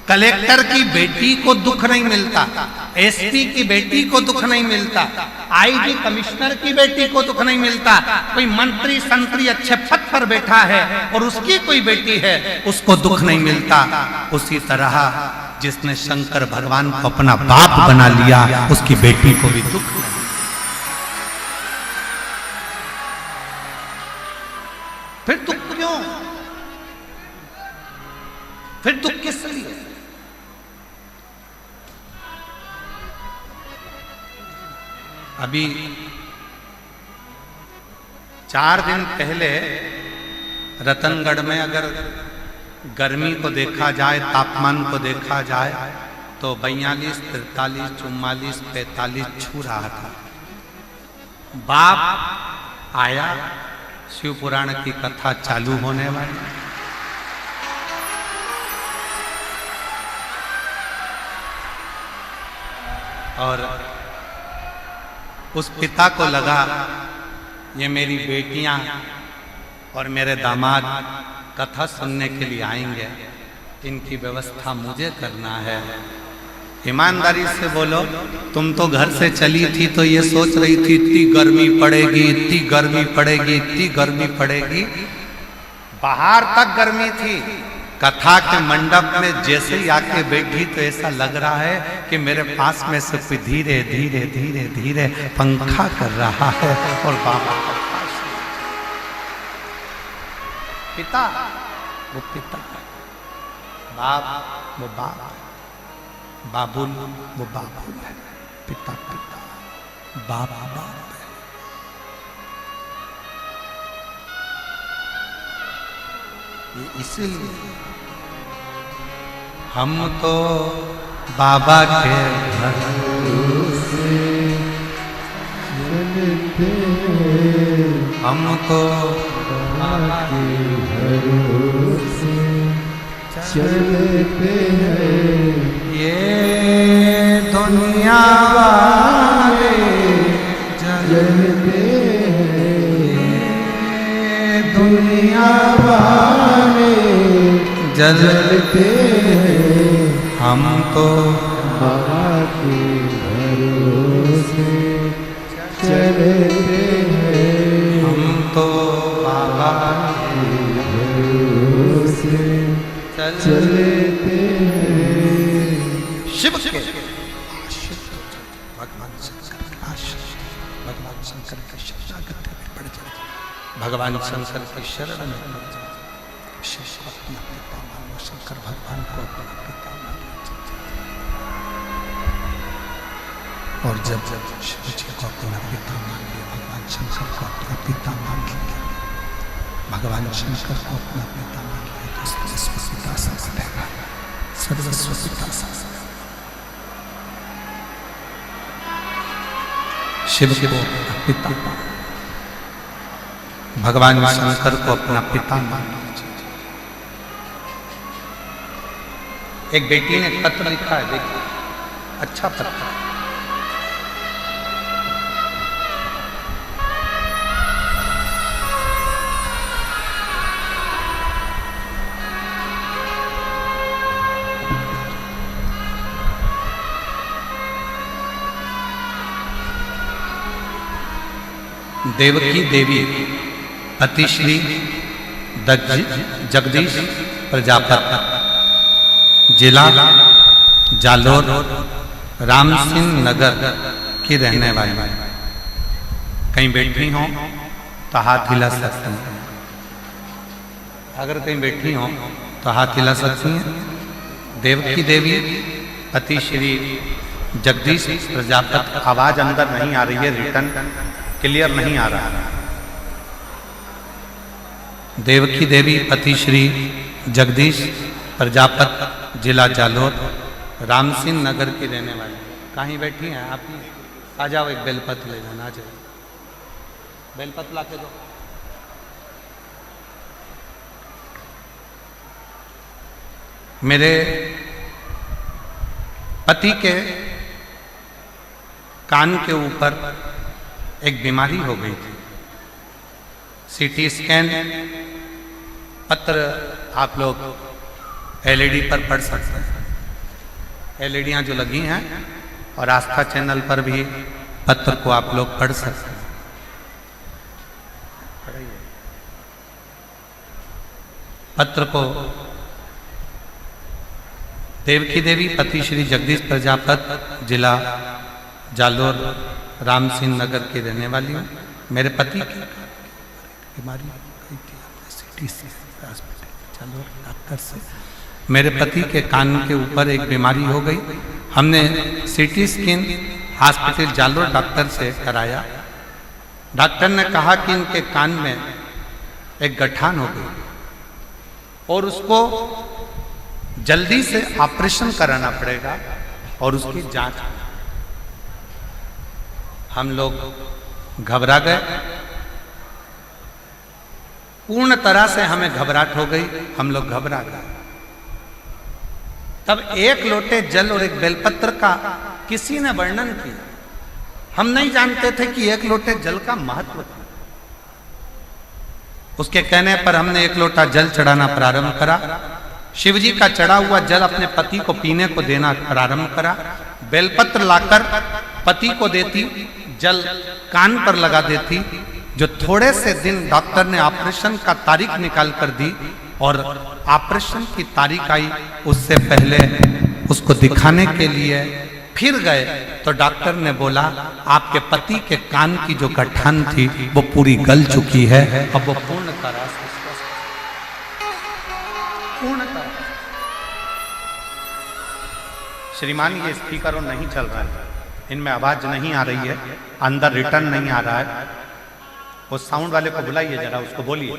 कलेक्टर की बेटी को दुख नहीं मिलता, एसपी की बेटी को दुख नहीं मिलता, आईजी कमिश्नर की बेटी को दुख नहीं मिलता, कोई मंत्री संतरी अच्छे पद पर बैठा है और उसकी कोई बेटी है उसको दुख नहीं मिलता। उसी तरह जिसने शंकर भगवान को अपना बाप बना लिया उसकी बेटी को भी दुख नहीं। फिर दुख क्यों? फिर दुख किस लिए? अभी 4 दिन पहले रतनगढ़ में अगर गर्मी को देखा जाए, तापमान को देखा जाए तो 42, 43, 44, 45 छू रहा था। बाप आया, शिव पुराण की कथा चालू होने वाली, और उस पिता को लगा ये मेरी बेटियां और मेरे दामाद कथा सुनने के लिए आएंगे, इनकी व्यवस्था मुझे करना है। ईमानदारी से बोलो, तुम तो घर से चली थी तो ये सोच रही थी इतनी गर्मी पड़ेगी, इतनी गर्मी पड़ेगी, इतनी गर्मी पड़ेगी, बाहर तक गर्मी थी। कथा के मंडप में जैसे ही आके बैठी तो ऐसा लग रहा है कि मेरे पास में से कोई धीरे धीरे धीरे धीरे पंखा कर रहा है। और बाबा पिता वो पिता, बाप वो बाप, बाबुल वो बाबुल है, पिता पिता, बाप बाप है। ये इसीलिए हम तो बाबा के भरोसे, हम तो बाबा के भरोसे चलते हैं। ये दुनिया वाले जलते हैं, ये दुनिया वाले जलते हैं, हम तो बाबा के भरोसे चलते हैं, हम तो बाबा के भरोसे चलते हैं। शिव के भगवान शंकर के आशीष, भगवान शंकर के शरणागति में पड़ जाए, भगवान शंकर की शरण में पड़ जाए। शिव को अपना पिता मानो, शंकर भगवान को अपना पिता मानो। और जब जब शिव जी को अपना पिता मान लिया, भगवान शंकर को अपना पिता मान लिया, भगवान शंकर को अपना पिता मान लिया, तो सर्वस्व पिता सा बनेगा, सर्वस्व पिता सा। शिव को अपना पिता, भगवान शंकर को अपना पिता मान लीजिए। एक बेटी ने पत्र लिखा है, देखिए, अच्छा पत्र। देवकी देवी पति श्री जगदीश प्रजापति, जिला जालोर, राम सिंह नगर की रहने वाली। कहीं बैठी हो तो हाथ हिला सकते हैं, अगर कहीं बैठी हो तो हाथ हिला सकती हैं। देवकी देवी पति श्री जगदीश प्रजापति। आवाज अंदर नहीं आ रही है, रिटर्न क्लियर नहीं आ रहा है। देवकी देवी पति श्री जगदीश प्रजापति, जिला जालोर, राम सिंह नगर की रहने वाली। कहीं बैठी हैं आप? आ जाओ, एक बेलपत्र ले जाना। आ जाओ, बेलपत्र ला के दो। मेरे पति के कान के ऊपर एक बीमारी हो गई थी। सीटी स्कैन पत्र आप लोग एलईडी पर पढ़ सकते हैं, एलईडियां जो लगी हैं, और आस्था चैनल पर भी पत्र को आप लोग पढ़ सकते हैं। पत्र को देवकी देवी पति श्री जगदीश प्रजापति, जिला जालोर, राम सिंह नगर की रहने वाली हूँ। मेरे पति की बीमारी गई थी, सिटी से जालोर डॉक्टर से। मेरे पति के कान के ऊपर एक बीमारी हो गई। हमने CT scan hospital Jalore doctor से कराया। डॉक्टर ने कहा कि इनके कान में एक गठान हो गई और उसको जल्दी से ऑपरेशन कराना पड़ेगा और उसकी जांच। हम लोग घबरा गए, पूर्ण तरह से हमें घबराहट हो गई, हम लोग घबरा गए। तब एक लोटे जल और एक बेलपत्र का किसी ने वर्णन किया। हम नहीं जानते थे कि एक लोटे जल का महत्व था। उसके कहने पर हमने एक लोटा जल चढ़ाना प्रारंभ करा। शिवजी का चढ़ा हुआ जल अपने पति को पीने को देना प्रारंभ करा। बेलपत्र लाकर पति को देती, जल कान पर लगा देती। जो थोड़े से दिन डॉक्टर ने ऑपरेशन का तारीख निकाल कर दी और ऑपरेशन की तारीख आई, उससे पहले उसको दिखाने के लिए फिर गए तो डॉक्टर ने बोला आपके पति के कान की जो गठान थी वो पूरी गल चुकी है, अब वो पूर्णतः श्रीमान ये स्पीकर नहीं चल रहा है, इनमें आवाज नहीं आ रही है, अंदर रिटर्न नहीं आ रहा है। वो साउंड वाले को बुलाइए जरा, उसको बोलिए।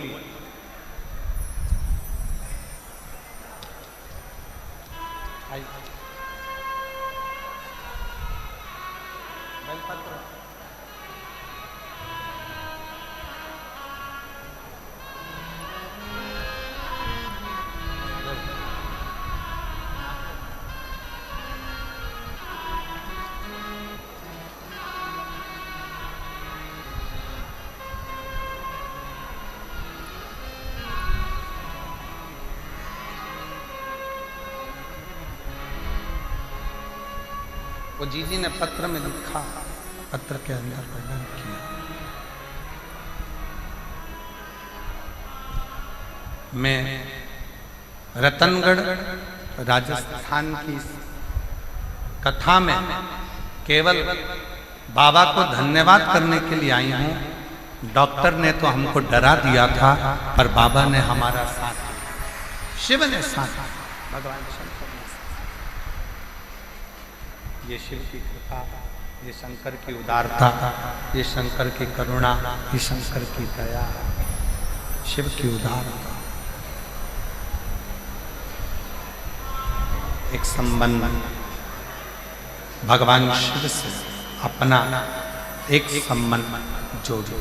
वो जीजी ने पत्र में लिखा, पत्र के अंदर वर्णन किया। मैं रतनगढ़ राजस्थान की कथा में केवल बाबा को धन्यवाद करने के लिए आई हूँ। डॉक्टर ने तो हमको डरा दिया था, पर बाबा ने हमारा साथ दिया, शिव ने साथ दिया, भगवान शंकर ने। ये शिव की कृपा, ये शंकर की उदारता, ये शंकर की करुणा, ये शंकर की दया, शिव की उदारता। एक संबंध भगवान शिव से अपना एक संबंध जोड़ो।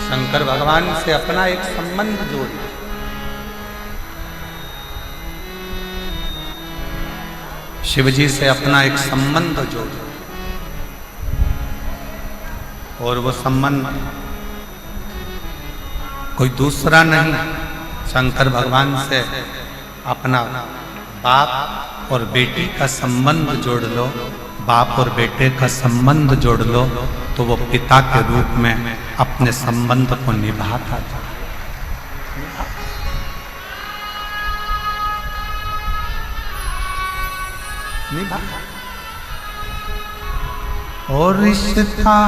शंकर भगवान से अपना एक संबंध जोड़ो। शिवजी से अपना एक संबंध जोड़ो और वो संबंध कोई दूसरा नहीं, शंकर भगवान से अपना बाप और बेटी का संबंध जोड़ लो। बाप और बेटे का संबंध जोड़ लो तो वो पिता के रूप में अपने संबंध को निभाता था। और रिश्ता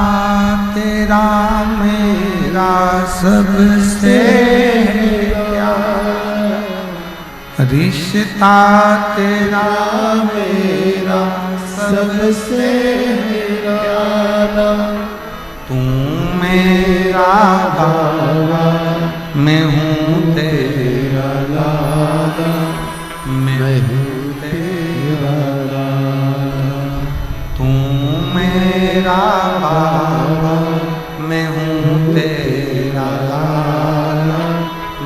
तेरा मेरा सबसे रिश्ता तेरा मेरा सबसे तू मेरा बाबा, मैं हूँ तेरा लाला, मैं हूँ तेरा तू मेरा बाबा, मैं हूँ तेरा लाला,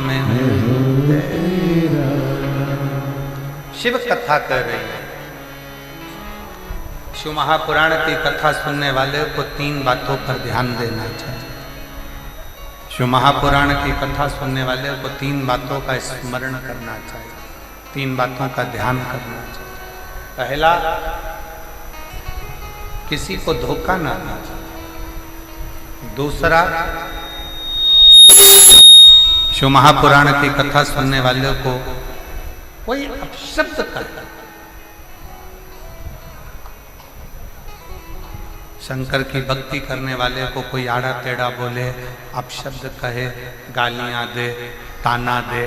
मैं हूँ तेरा। शिव कथा कर रही है। शिव महापुराण की कथा सुनने वाले को 3 बातों पर ध्यान देना चाहिए। शिव महापुराण की कथा सुनने वाले को 3 बातों का स्मरण करना चाहिए, 3 बातों का ध्यान करना चाहिए। पहला, किसी को धोखा ना देना चाहिए। दूसरा, शिव महापुराण की कथा सुनने वाले को कोई अपशब्द करता, शंकर की भक्ति करने वाले को कोई आड़ा टेढ़ा बोले, अपशब्द कहे, गालियां दे, ताना दे,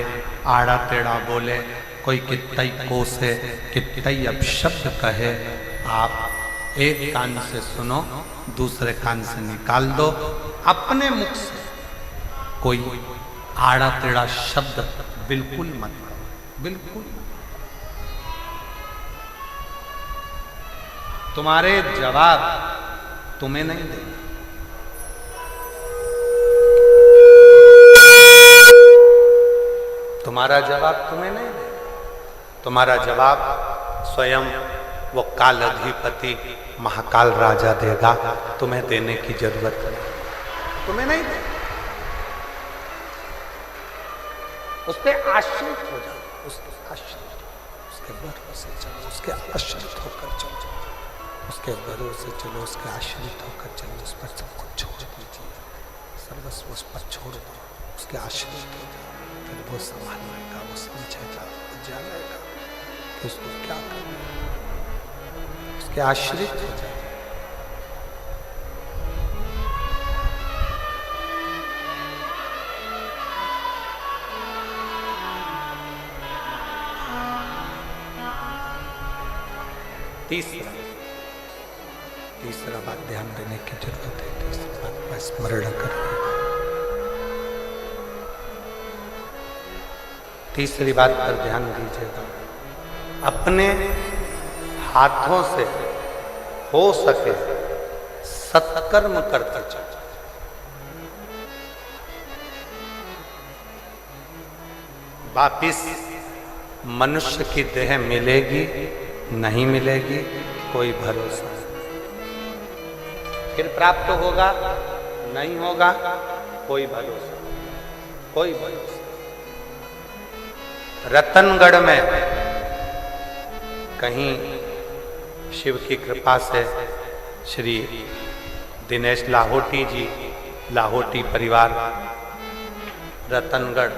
आड़ा टेढ़ा बोले, कोई कितई कोसे, कितई अपशब्द कहे, आप एक कान से सुनो, दूसरे कान से निकाल दो। अपने मुख से कोई आड़ा टेढ़ा शब्द बिल्कुल मत करो, बिल्कुल। तुम्हारे जवाब तुम्हें नहीं देंगे। तुम्हारा जवाब तुम्हें नहीं देगा, तुम्हारा जवाब स्वयं वो काल अधिपति महाकाल राजा देगा, तुम्हें देने की जरूरत नहीं, तुम्हें नहीं दे। उस पर आश्रित हो जाओ, उसके भरोसे चलो, उसके आश्रित होकर चलो, उसके भरोसे चलो, उसके आश्रित होकर चलो। उस पर सब कुछ छोड़ दीजिए, सर्वस्व उस पर छोड़ दो, उसके आश्रित हो जाओ। फिर वो संभाल लेगा, वो समझेगा, वो जानेगा कि उसको क्या करना है, उसके आश्रित हो जाए। तीसरा बात ध्यान देने की जरूरत है, तीसरी बात का स्मरण करिएगा। तीसरी बात पर ध्यान दीजिएगा, अपने हाथों से हो सके सत्कर्म करते चलो। वापिस मनुष्य की देह मिलेगी नहीं मिलेगी कोई भरोसा नहीं, फिर प्राप्त होगा नहीं होगा कोई भरोसा, कोई भरोसा। रतनगढ़ में कहीं शिव की कृपा से श्री दिनेश लाहोटी जी, लाहोटी परिवार रतनगढ़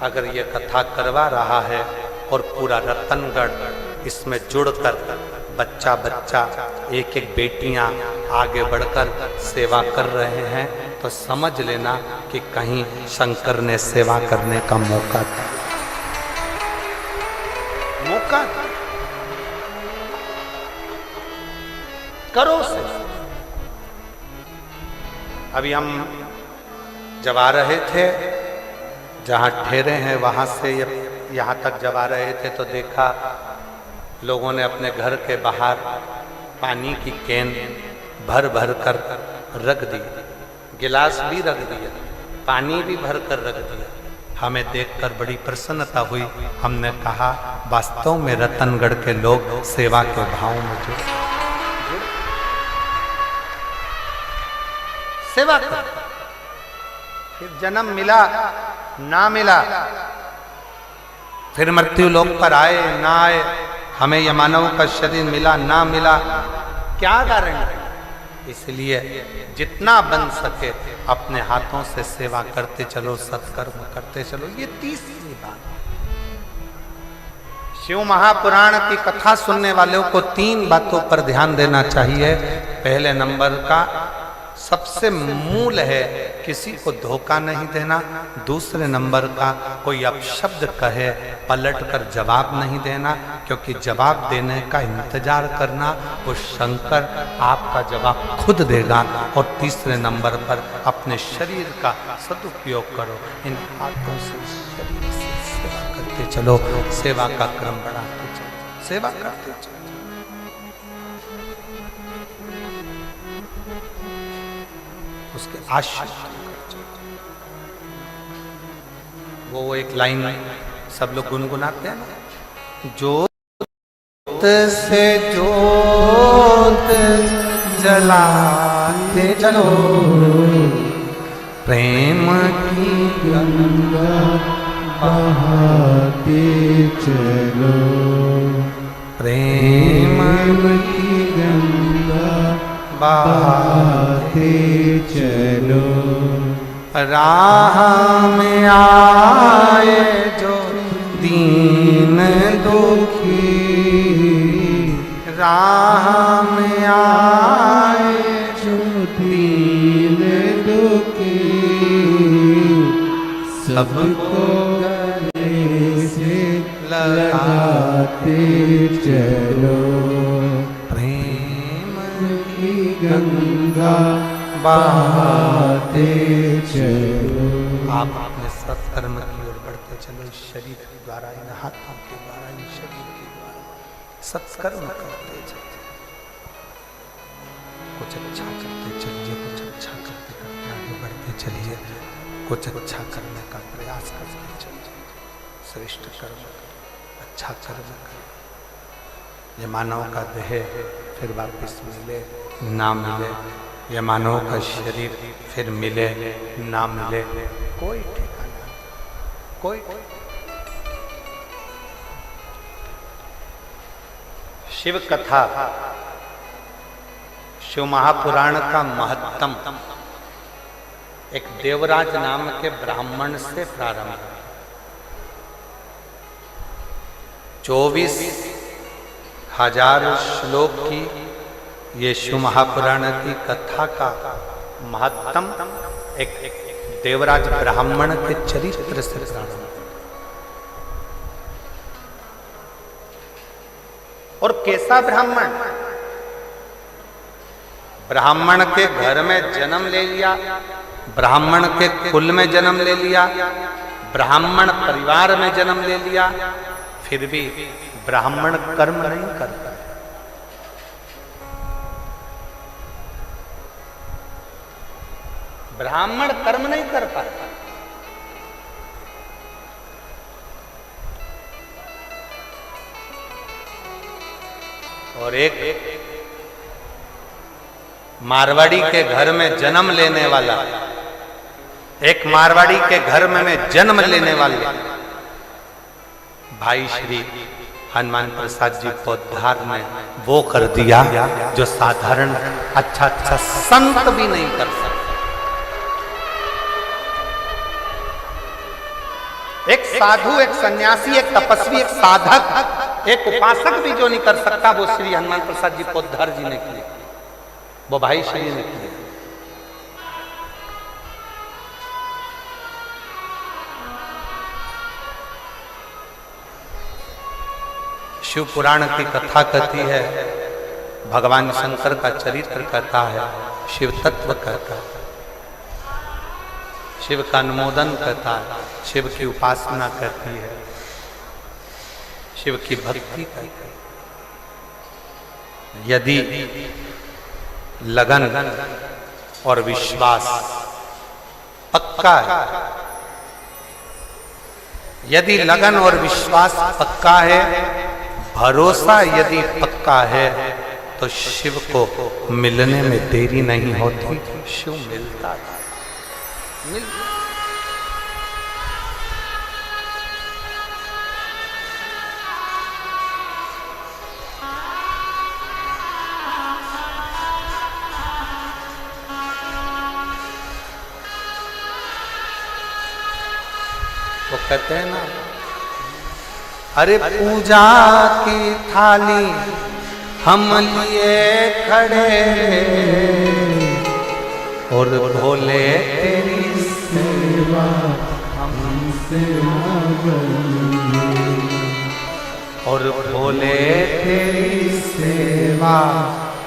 अगर ये कथा करवा रहा है और पूरा रतनगढ़ इसमें जुड़कर बच्चा बच्चा एक एक बेटियां आगे बढ़कर सेवा कर रहे हैं, तो समझ लेना कि कहीं शंकर ने सेवा करने का मौका था, मौका था। करो से। अभी हम जब आ रहे थे, जहाँ ठहरे हैं वहाँ से यहाँ तक जब आ रहे थे तो देखा लोगों ने अपने घर के बाहर पानी की कैन भर भर कर रख दी, गिलास भी रख दिया, पानी भी भर कर रख दिया। हमें देखकर बड़ी प्रसन्नता हुई। हमने कहा वास्तव में रतनगढ़ के लोग सेवा के भाव में जुड़े, सेवा कर। फिर जन्म मिला ना मिला, फिर मृत्यु लोक पर आए ना आए, हमें यह मानव का शरीर मिला ना मिला, क्या गारंटी। इसलिए जितना बन सके अपने हाथों से सेवा करते चलो, सत्कर्म करते चलो। ये तीसरी बात। शिव महापुराण की कथा सुनने वालों को 3 बातों पर ध्यान देना चाहिए। पहले नंबर का सबसे मूल है किसी को धोखा नहीं देना। दूसरे नंबर का कोई अपशब्द कहे पलट कर जवाब नहीं देना, क्योंकि जवाब देने का इंतजार करना वो शंकर आपका जवाब खुद देगा। और तीसरे नंबर पर अपने शरीर का सदुपयोग करो, इन हाथों से शरीर से सेवा करते चलो, सेवा का क्रम बढ़ाते चलो, सेवा करते चलो। उसके आश्रित वो एक लाइन सब लोग गुनगुनाते हैं ना, जोत से जोत जलाते चलो, प्रेम की गंगा बहाते चलो, प्रेम की गंगा बहाते चलो। राह में आए जो दीन दुखी, राह में आए जो दीन दुखी, सबको गले से लगाते चलो, प्रेम की गंगा बहाते चलो। आप अपने सत्कर्म की ओर बढ़ते चलो, इस शरीर के द्वारा, इन हाथों के द्वारा, इन शरीर के द्वारा सत्कर्म करते चलिए। कुछ अच्छा करते चलिए, कुछ अच्छा करते करते आगे बढ़ते चलिए, कुछ अच्छा करने का प्रयास करते चलिए। श्रेष्ठ कर्म अच्छा कर्म कर। ये मानव का देह फिर वापिस मिले ना मिले, ये मानव का शरीर फिर मिले ना मिले, कोई ठिकाना, कोई। शिव कथा, शिव महापुराण का महत्तम एक देवराज नाम के ब्राह्मण से प्रारंभ है। 24,000 श्लोक की ये शिव महापुराण की कथा का महत्तम एक देवराज ब्राह्मण के चरित्र से प्रारंभ। और कैसा ब्राह्मण? ब्राह्मण के घर में जन्म ले लिया, ब्राह्मण के कुल में जन्म ले लिया, ब्राह्मण परिवार में जन्म ले लिया, फिर भी ब्राह्मण कर्म नहीं करता। ब्राह्मण कर्म नहीं कर पाता। और एक मारवाड़ी के घर में जन्म लेने वाला, एक मारवाड़ी के घर में जन्म लेने वाले भाई श्री हनुमान प्रसाद जी पोद्दार ने वो कर दिया जो साधारण अच्छा संत भी नहीं कर सकता। एक साधु, एक सन्यासी, एक तपस्वी, एक साधक, एक उपासक भी जो नहीं कर सकता, वो श्री हनुमान प्रसाद जी पोद्दार जी ने किए, वो भाई श्री ने किए। शिव पुराण की कथा कहती है, भगवान शंकर का चरित्र कहता है, शिव तत्व कहता है, शिव का अनुमोदन कहता है, शिव की उपासना कहती है, शिव की भक्ति कहती है। यदि लगन और विश्वास पक्का है, यदि लगन और विश्वास पक्का है, भरोसा यदि पक्का है, तो शिव को मिलने में देरी नहीं होती, शिव मिलता है। तो कहते हैं ना, अरे पूजा की थाली हम लिए खड़े और भोले तेरी सेवा हमसे ना बनी, और भोले तेरी सेवा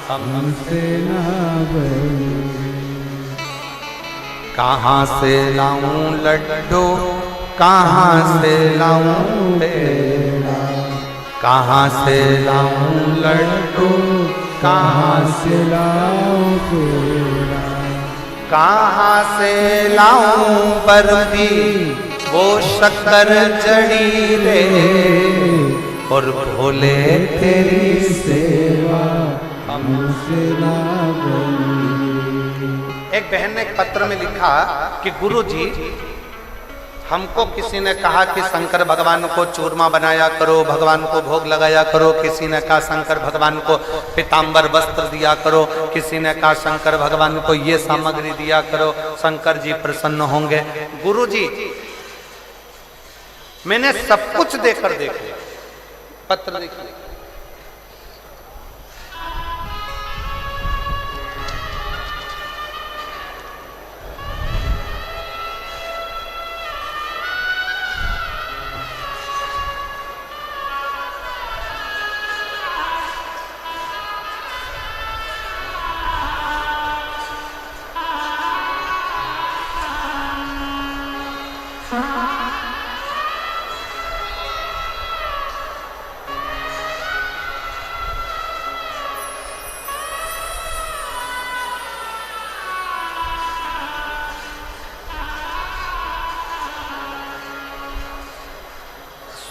हमसे ना बनी। कहाँ से लाऊं लड्डू, कहाँ से लाऊं पेड़ा, कहाँ से लाऊं लड्डू, कहाँ से लाऊं पेड़ा, कहाँ से लाऊं बर्फी वो शक्कर जड़ी रे, और भोले तेरी सेवा हमसे ना बनी। एक बहन ने एक पत्र में लिखा कि गुरुजी, हमको किसी ने कहा कि शंकर भगवान को चूरमा बनाया करो, भगवान को भोग लगाया करो, किसी ने कहा शंकर भगवान को पीतांबर वस्त्र दिया करो, किसी ने कहा शंकर भगवान को ये सामग्री दिया करो, शंकर जी प्रसन्न होंगे। गुरुजी, मैंने सब कुछ देकर देख लिया, पत्र लिख लिया,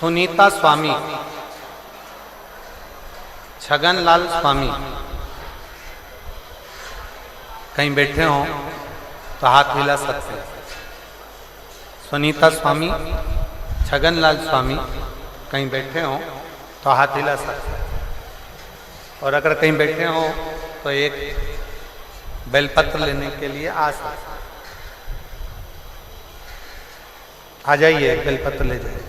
सुनीता स्वामी, छगनलाल स्वामी कहीं बैठे हो तो हाथ हिला सकते हैं। सुनीता स्वामी, छगनलाल स्वामी कहीं बैठे हो तो हाथ हिला सकते हैं। और अगर कहीं बैठे हो तो एक बेलपत्र लेने के लिए आ सकते हैं। आ जाइए, एक बेलपत्र ले जाइए।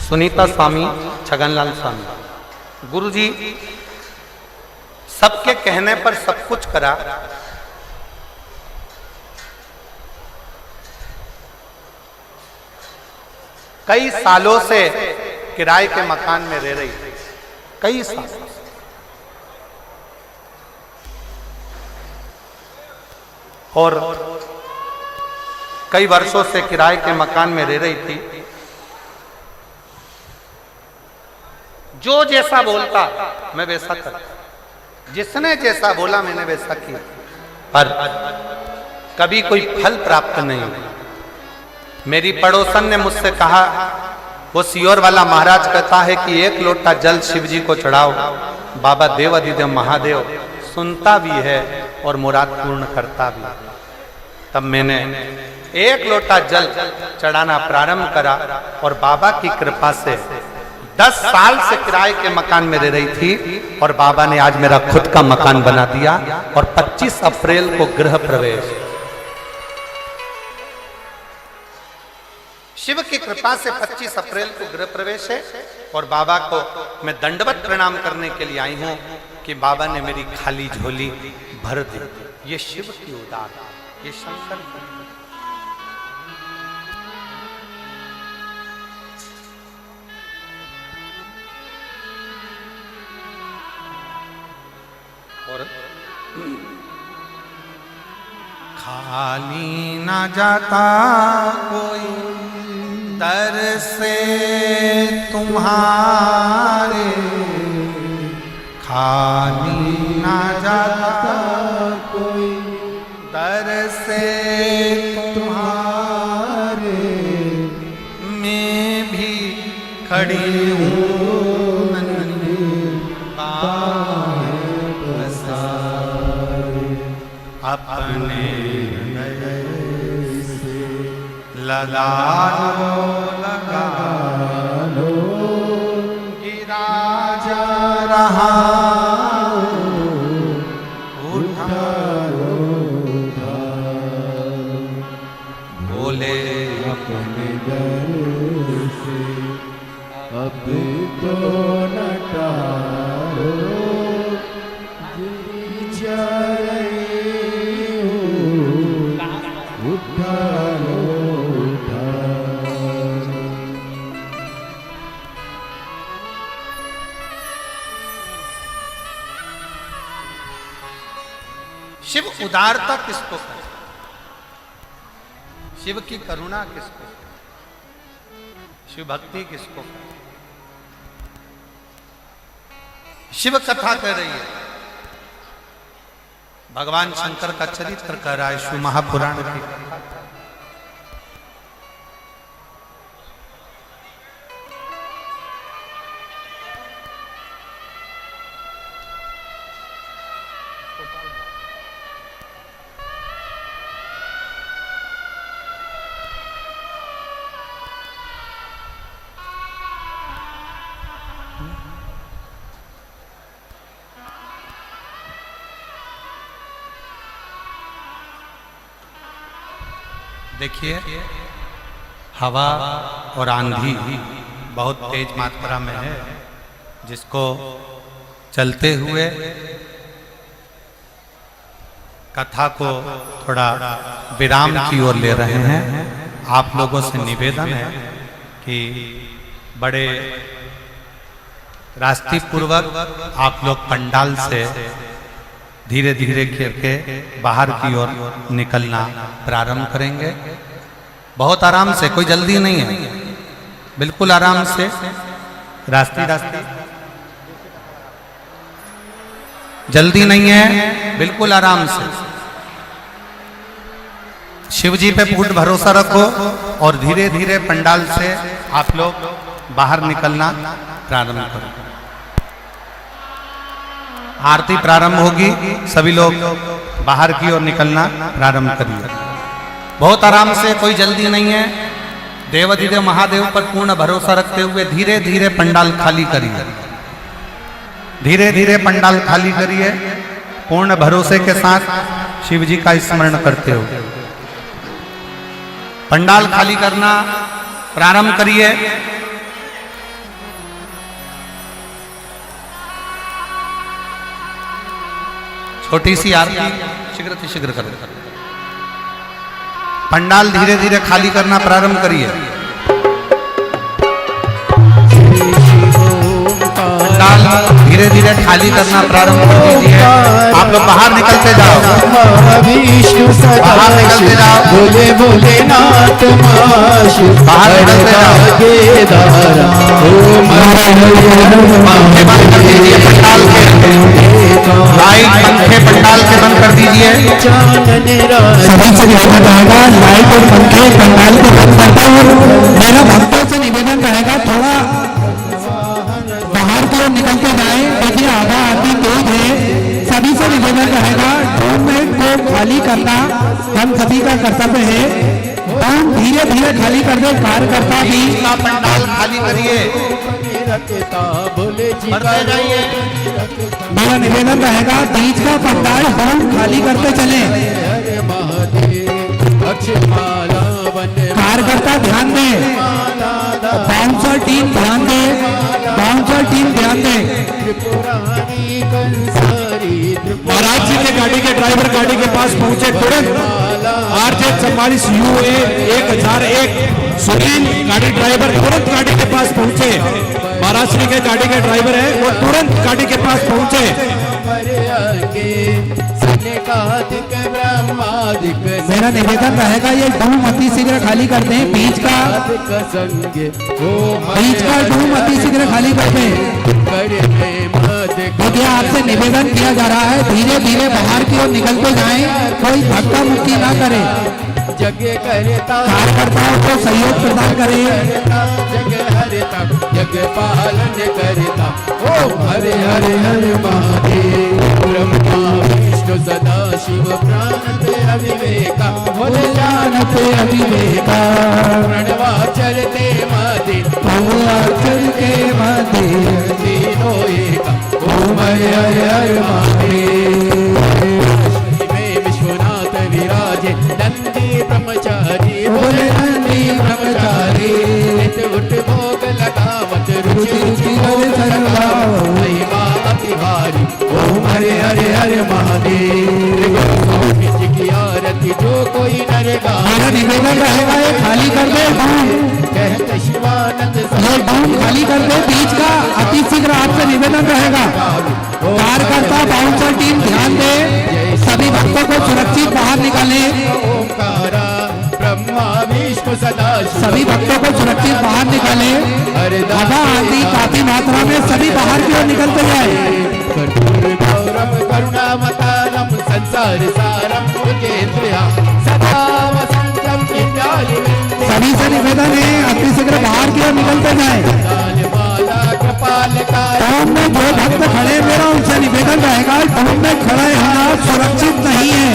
सुनीता स्वामी, छगनलाल स्वामी, गुरुजी सबके कहने पर सब कुछ करा, कई सालों से किराए के मकान में रह रही थी, कई साल। और कई वर्षों से किराए के मकान में रह रही थी। जो जैसा बोलता मैं वैसा करता, जिसने जैसा बोला मैंने वैसा किया, पर कभी कोई फल प्राप्त नहीं हुआ। मेरी पड़ोसन ने मुझसे कहा, वो सियोर वाला महाराज कहता है कि 1 लोटा जल शिव जी को चढ़ाओ, बाबा देव अधिदेव महादेव सुनता भी है और मुराद पूर्ण करता भी। तब मैंने 1 लोटा जल चढ़ाना प्रारंभ करा और बाबा की कृपा से 10 साल से किराए के मकान में रह रही थी और बाबा ने आज मेरा खुद का मकान बना दिया। और 25 अप्रैल को गृह प्रवेश। शिव की कृपा से 25 अप्रैल को गृह प्रवेश है। और बाबा को मैं दंडवत प्रणाम करने के लिए आई हूं कि बाबा ने मेरी खाली झोली भर दी। ये शिव की उदार, ये शंकर की। और खाली ना जाता कोई दर से तुम्हारे, खाली ना जाता कोई दर से तुम्हारे, मैं भी खड़ी हूँ अपने से लगा लो, गिरा जा रहा उठा लो, बोले अपने दर से अब तो न टालो, शिव उदारता किसको कहते, शिव की करुणा किसको, शिव भक्ति किसको कहते। शिव कथा कह रही है, भगवान शंकर का चरित्र कह रहा है शिव महापुराण की कथा। देखिए, हवा और आंधी बहुत तेज मात्रा में है, जिसको चलते हुए कथा को थोड़ा विराम की ओर ले रहे हैं। आप लोगों से निवेदन है कि बड़े रास्ती पूर्वक आप लोग पंडाल से धीरे धीरे करके बाहर की ओर निकलना प्रारंभ करेंगे। बहुत आराम से, कोई जल्दी नहीं है। बिल्कुल आराम से, रास्ते रास्ते, जल्दी नहीं है, बिल्कुल आराम से। शिव जी पे पूर्ण भरोसा रखो और धीरे धीरे पंडाल से आप लोग बाहर निकलना प्रारंभ करो। आरती प्रारंभ होगी, सभी लोग बाहर की ओर निकलना प्रारंभ करिए। बहुत आराम से, कोई जल्दी नहीं है। देवाधिदेव महादेव पर पूर्ण भरोसा रखते हुए धीरे धीरे पंडाल खाली करिए, धीरे धीरे पंडाल खाली करिए। पूर्ण भरोसे के साथ शिव जी का स्मरण करते हो पंडाल खाली करना प्रारंभ करिए। छोटी सी आरती शीघ्र करें। पंडाल धीरे धीरे खाली करना प्रारंभ करिए। पंडाल धीरे धीरे खाली करना प्रारंभ कर दीजिए। आप लोग बाहर निकलते जाओ, बाहर निकलते जाओ, बोले बोले नाथ बाहर निकलते जाओ। पंखे बंद कर दीजिए, पंडाल के लाइट पंखे पंडाल के बंद कर दीजिए। सभी से निवेदन रहेगा, लाइट और पंखे पंडाल को बंद करता हूँ। मेरा भक्तों से निवेदन रहेगा, थोड़ा बाहर की ओर निकलते जाए। देखिए आधा आरती तेज है, सभी से निवेदन रहेगा डोम को खाली करना हम सभी का कर्तव्य है। डोम धीरे धीरे खाली कर दे, कार्यकर्ता भी पंडाल खाली करिए, बढ़ते जाइए। मेरा निवेदन रहेगा बीच का पंडाल डोम खाली करते चले। कार्यकर्ता ध्यान दे, बाउंसर टीम ध्यान दे, बाउंसर टीम ध्यान दे। महाराज जी के गाड़ी के ड्राइवर गाड़ी के पास पहुंचे तुरंत। RJ 44 UA 1001 सुनील गाड़ी ड्राइवर तुरंत गाड़ी के पास पहुंचे। महाराज श्री के गाड़ी के ड्राइवर है, वो तुरंत गाड़ी के पास पहुंचे। मेरा निवेदन रहेगा ये डूम अति शीघ्र खाली कर दें। बीच का डूम अति शीघ्र खाली कर दें। देखिए आपसे निवेदन किया जा रहा है, धीरे धीरे बाहर की ओर निकलते जाएं, कोई धक्का मुक्की ना करे। कार्यकर्ताओं को सहयोग प्रदान करें। जग पालन करता ओम हरे हरे हरे महादेव। ब्रह्मा विष्णु सदा शिव प्राणते अविवेका, बोले जानते अविवेका। प्रणवाचरते महादेव, प्रणवाचरते महादेव, तीनों एका ओम हरे हरे हरे महादेव। में विश्वनाथ विराजे, नंदी ब्रह्मचारी, बोले नंदी ब्रह्मचारी। उठ भोग लगावत रुचि रुचि हरे सर्वाओ, महिमा अति भारी ओम हरे हरे हरे महादेव। जी की आरती जो कोई नर गाए, मेरा निवेदन रहेगा ये खाली कर दे डूम, कहते शिवानंद ये डूम खाली कर दे। बीच का अति शीघ्र आपसे निवेदन रहेगा। कार्यकर्ता बाउंसर टीम ध्यान दे, सभी भक्तों को सुरक्षित बाहर निकाले। ओंकारा ब्रह्मा विष्णु सदा शिव, सभी भक्तों को सुरक्षित बाहर निकाले। आधा आरती काफी मात्रा में, सभी बाहर की ओर निकलते जाए। कर्पूर गौरम करुणावतारम संसार सारम मुकेन्द्रिया सदा वसंतम इंद्राली विंध्य। सभी से निवेदन है अति शीघ्र बाहर की ओर निकलते जाए। माला कृपालकार डोम में जो भक्त खड़े, मेरा उनसे निवेदन रहेगा डोम में खड़े होना सुरक्षित नहीं है।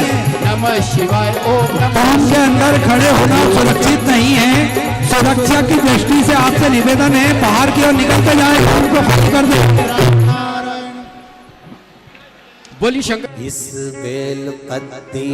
नमः शिवाय ओम नमः। डोम के अंदर खड़े होना सुरक्षित नहीं है। सुरक्षा की दृष्टि से आपसे निवेदन है बाहर की ओर निकलते जाए, डोम को खाली कर दे। बोली शंकर। इस बेल पत्ती